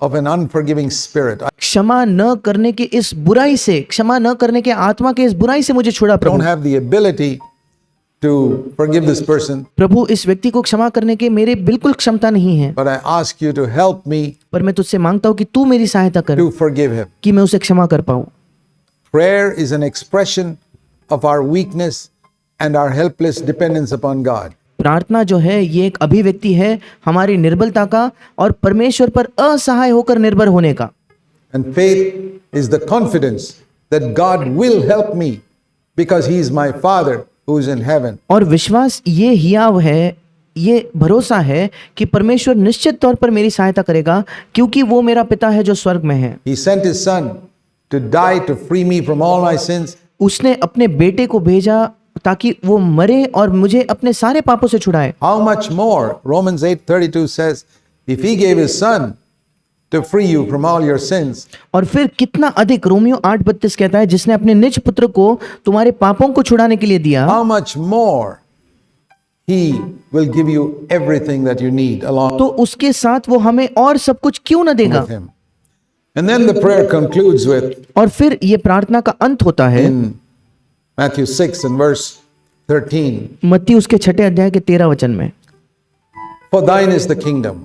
of an unforgiving spirit. I क्षमा न करने के इस बुराई से, क्षमा न करने के आत्मा के इस बुराई से मुझे छुड़ा don't Prabhu. have the ability to forgive this person, प्रभु इस व्यक्ति को क्षमा करने के मेरे बिल्कुल क्षमता नहीं है, but I ask you to help me पर मैं तुझसे मांगता हूँ कि तू मेरी सहायता कर to forgive him. कि मैं उसे क्षमा कर पाऊँ। Prayer is an expression of our weakness and our helpless dependence upon God. प्रार्थना जो है ये एक अभिव्यक्ति है हमारी निर्बलता का और परमेश्वर पर असहाय होकर निर्भर होने का। And faith is the confidence that God will help me because he is my Father who is in heaven. और विश्वास ये हियाव है, ये भरोसा है कि परमेश्वर निश्चित तौर पर मेरी सहायता करेगा, क्योंकि वो मेरा पिता है जो स्वर्ग में है। He sent his son to die to free me from all my sins. उसने अपने बेटे को भेजा ताकि वो मरे और मुझे अपने सारे पापों से छुड़ाए। How much more? Romans 8:32 says, if he gave his son to free you from all your sins, और फिर कितना अधिक रोमियो 8:32 कहता है, जिसने अपने निज पुत्र को तुम्हारे पापों को छुड़ाने के लिए दिया, how much more he will give you everything that you need along तो उसके साथ वो हमें और सब कुछ क्यों न देगा। with him. And then the prayer concludes with और फिर ये प्रार्थना का अंत होता है in Matthew 6 and verse 13, मत्ती उसके 6 अध्याय के 13 वचन में, for thine is the kingdom,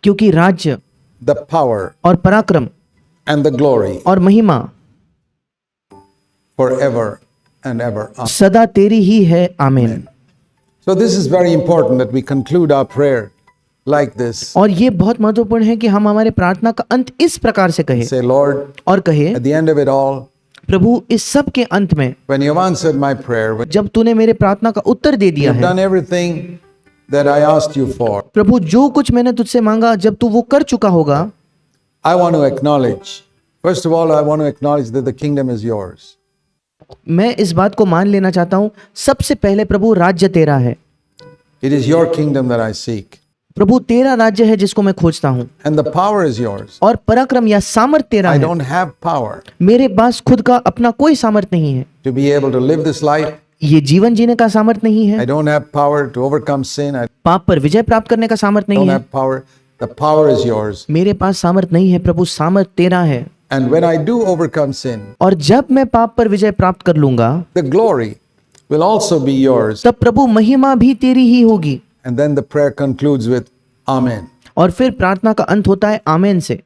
क्योंकि राज्य the power और पराक्रम and the glory और महिमा forever and ever. Amen. सदा तेरी ही है, आमीन। So this is very important that we conclude our prayer like this. और ये बहुत महत्वपूर्ण है कि हम हमारे प्रार्थना का अंत इस प्रकार से कहें Say, Lord, और कहे, at the end of it all, प्रभु इस सब के अंत में when you've answered my prayer, when जब तूने मेरे प्रार्थना का उत्तर दे दिया you've है, done everything that I asked you for, प्रभु जो कुछ मैंने तुझसे मांगा जब तू वो कर चुका होगा, I want to acknowledge, first of all, I want to acknowledge that the kingdom is yours. मैं इस बात को मान लेना चाहता हूँ, सबसे पहले प्रभु राज्य तेरा है। It is your kingdom that I seek. प्रभु तेरा राज्य है जिसको मैं खोजता हूँ, And the power is yours. और पराक्रम या सामर्थ तेरा I है। don't have power मेरे पास खुद का अपना कोई सामर्थ नहीं है, to be able to live this life. ये जीवन जीने का सामर्थ नहीं I है, don't have power to overcome sin. I पाप पर विजय प्राप्त करने का सामर्थ नहीं don't है। have power. The power is yours. मेरे पास सामर्थ नहीं है प्रभु, सामर्थ तेरा है। And when I do overcome sin, और जब मैं पाप पर विजय प्राप्त कर लूंगा, the glory will also be yours. तब प्रभु महिमा भी तेरी ही होगी। And then the prayer concludes with Amen. और फिर प्रार्थना का अंत होता है आमेन से।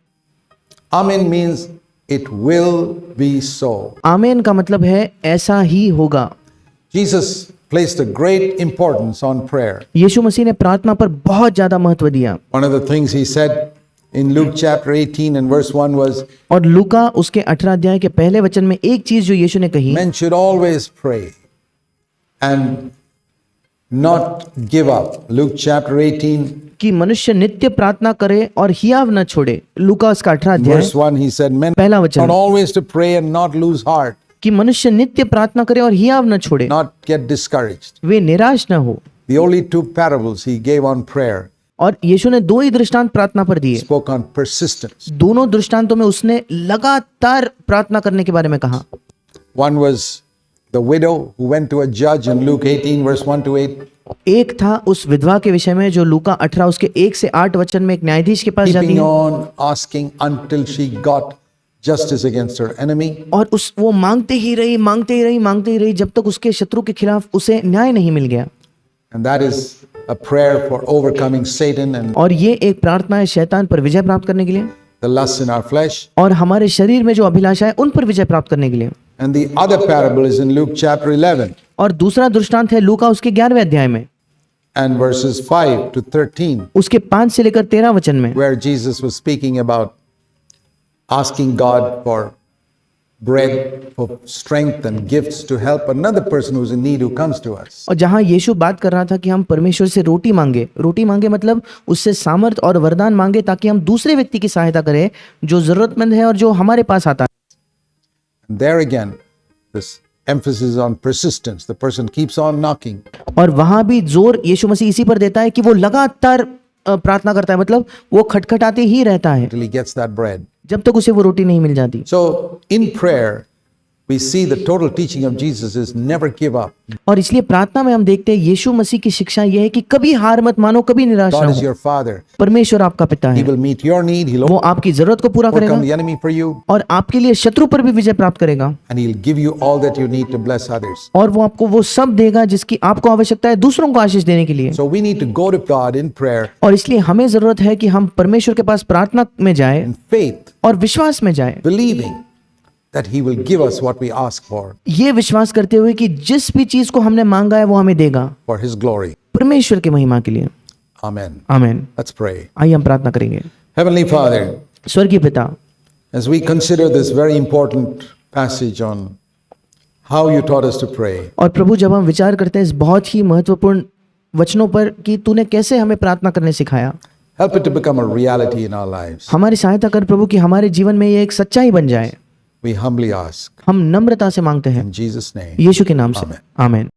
Amen means it will be so. आमेन का मतलब है ऐसा ही होगा। Jesus placed a great importance on prayer. यीशु मसीह ने प्रार्थना पर बहुत ज्यादा महत्व दिया। One of the things he said in Luke chapter 18 and verse 1 was, और लूका उसके 18 अध्याय के पहले वचन में एक चीज जो यीशु ने कही, men should always pray and not give up. Luke chapter 18 कि मनुष्य नित्य प्रार्थना करे और हियाव न छोड़े। लूका उसका 18 अध्याय verse 1 he said, men पहला ought वचन always to pray and not lose heart, कि मनुष्य नित्य प्रार्थना करे और हियाव न छोड़े, not get discouraged. वे निराश न हो। The only two parables he gave on prayer और यीशु ने दो ही दृष्टांत प्रार्थना पर दिए। spoke on persistence. दोनों दृष्टांतों में उसने लगातार प्रार्थना करने के बारे में कहा। One was the widow who went to a judge in Luke 18 verse 1 to 8, एक था उस विधवा के विषय में जो लूका 18 उसके 1 से 8 वचन में एक न्यायाधीश के पास जाती keeping है on asking until she got justice against her enemy. और वो मांगते ही रही जब तक उसके शत्रु के खिलाफ उसे न्याय नहीं मिल गया। And that is a prayer for overcoming Satan and और ये एक प्रार्थना है शैतान पर विजय प्राप्त करने के लिए the lusts in our flesh. और हमारे शरीर में जो अभिलाषा है उन पर विजय प्राप्त करने के लिए। And the other parable is in Luke chapter 11 और दूसरा दृष्टांत है लूका उसके 11वें अध्याय में and verses 5 to 13, उसके 5 से लेकर 13 वचन में, where Jesus was speaking about asking God for bread, for strength and gifts to help another person who's in need who comes to us. और जहां यीशु बात कर रहा था कि हम परमेश्वर से रोटी मांगे मतलब उससे सामर्थ और वरदान मांगे ताकि हम दूसरे व्यक्ति की सहायता करें जो जरूरतमंद है और जो हमारे पास आता है। And there again, this emphasis is on persistence. The person keeps on knocking. और वहां भी जोर यीशु मसीह इसी पर देता है कि वो लगातार प्रार्थना करता है, मतलब वो खटखटाते ही रहता है Till he gets that bread. जब तक उसे वो रोटी नहीं मिल जाती। So in prayer, we see the total teaching of Jesus is never give up. और इसलिए प्रार्थना में हम देखते हैं यीशु मसीह की शिक्षा यह है कि कभी हार मत मानो, कभी निराश God ना is हो। your Father. परमेश्वर आपका पिता He है, will meet your need. He'll वो आपकी जरूरत को पूरा करेगा overcome the enemy for you, और आपके लिए शत्रु पर भी विजय प्राप्त करेगा and He'll give you all that you need to bless others. और वो आपको वो सब देगा जिसकी आपको आवश्यकता है दूसरों को आशीष देने के लिए। So we need to go to God in prayer, और इसलिए हमें जरूरत है कि हम परमेश्वर के पास प्रार्थना में जाए in faith, और विश्वास में जाए, believing that He will give us what we ask for ये विश्वास करते हुए कि जिस भी चीज को हमने मांगा है वो हमें देगा for His glory. परमेश्वर की महिमा के लिए। Amen. आमीन। Let's pray. आइए हम प्रार्थना करेंगे। Heavenly Father, स्वर्गीय पिता, as we consider this very important passage on how you taught us to pray, और प्रभु जब हम विचार करते हैं इस बहुत ही महत्वपूर्ण वचनों पर कि तूने कैसे हमें प्रार्थना करने सिखाया, help it to become a reality in our lives. हमारी सहायता कर प्रभु कि हमारे जीवन में ये एक सच्चाई बन जाए। We humbly ask हम नम्रता से मांगते हैं in Jesus' name. यीशु के नाम से, Amen. आमीन।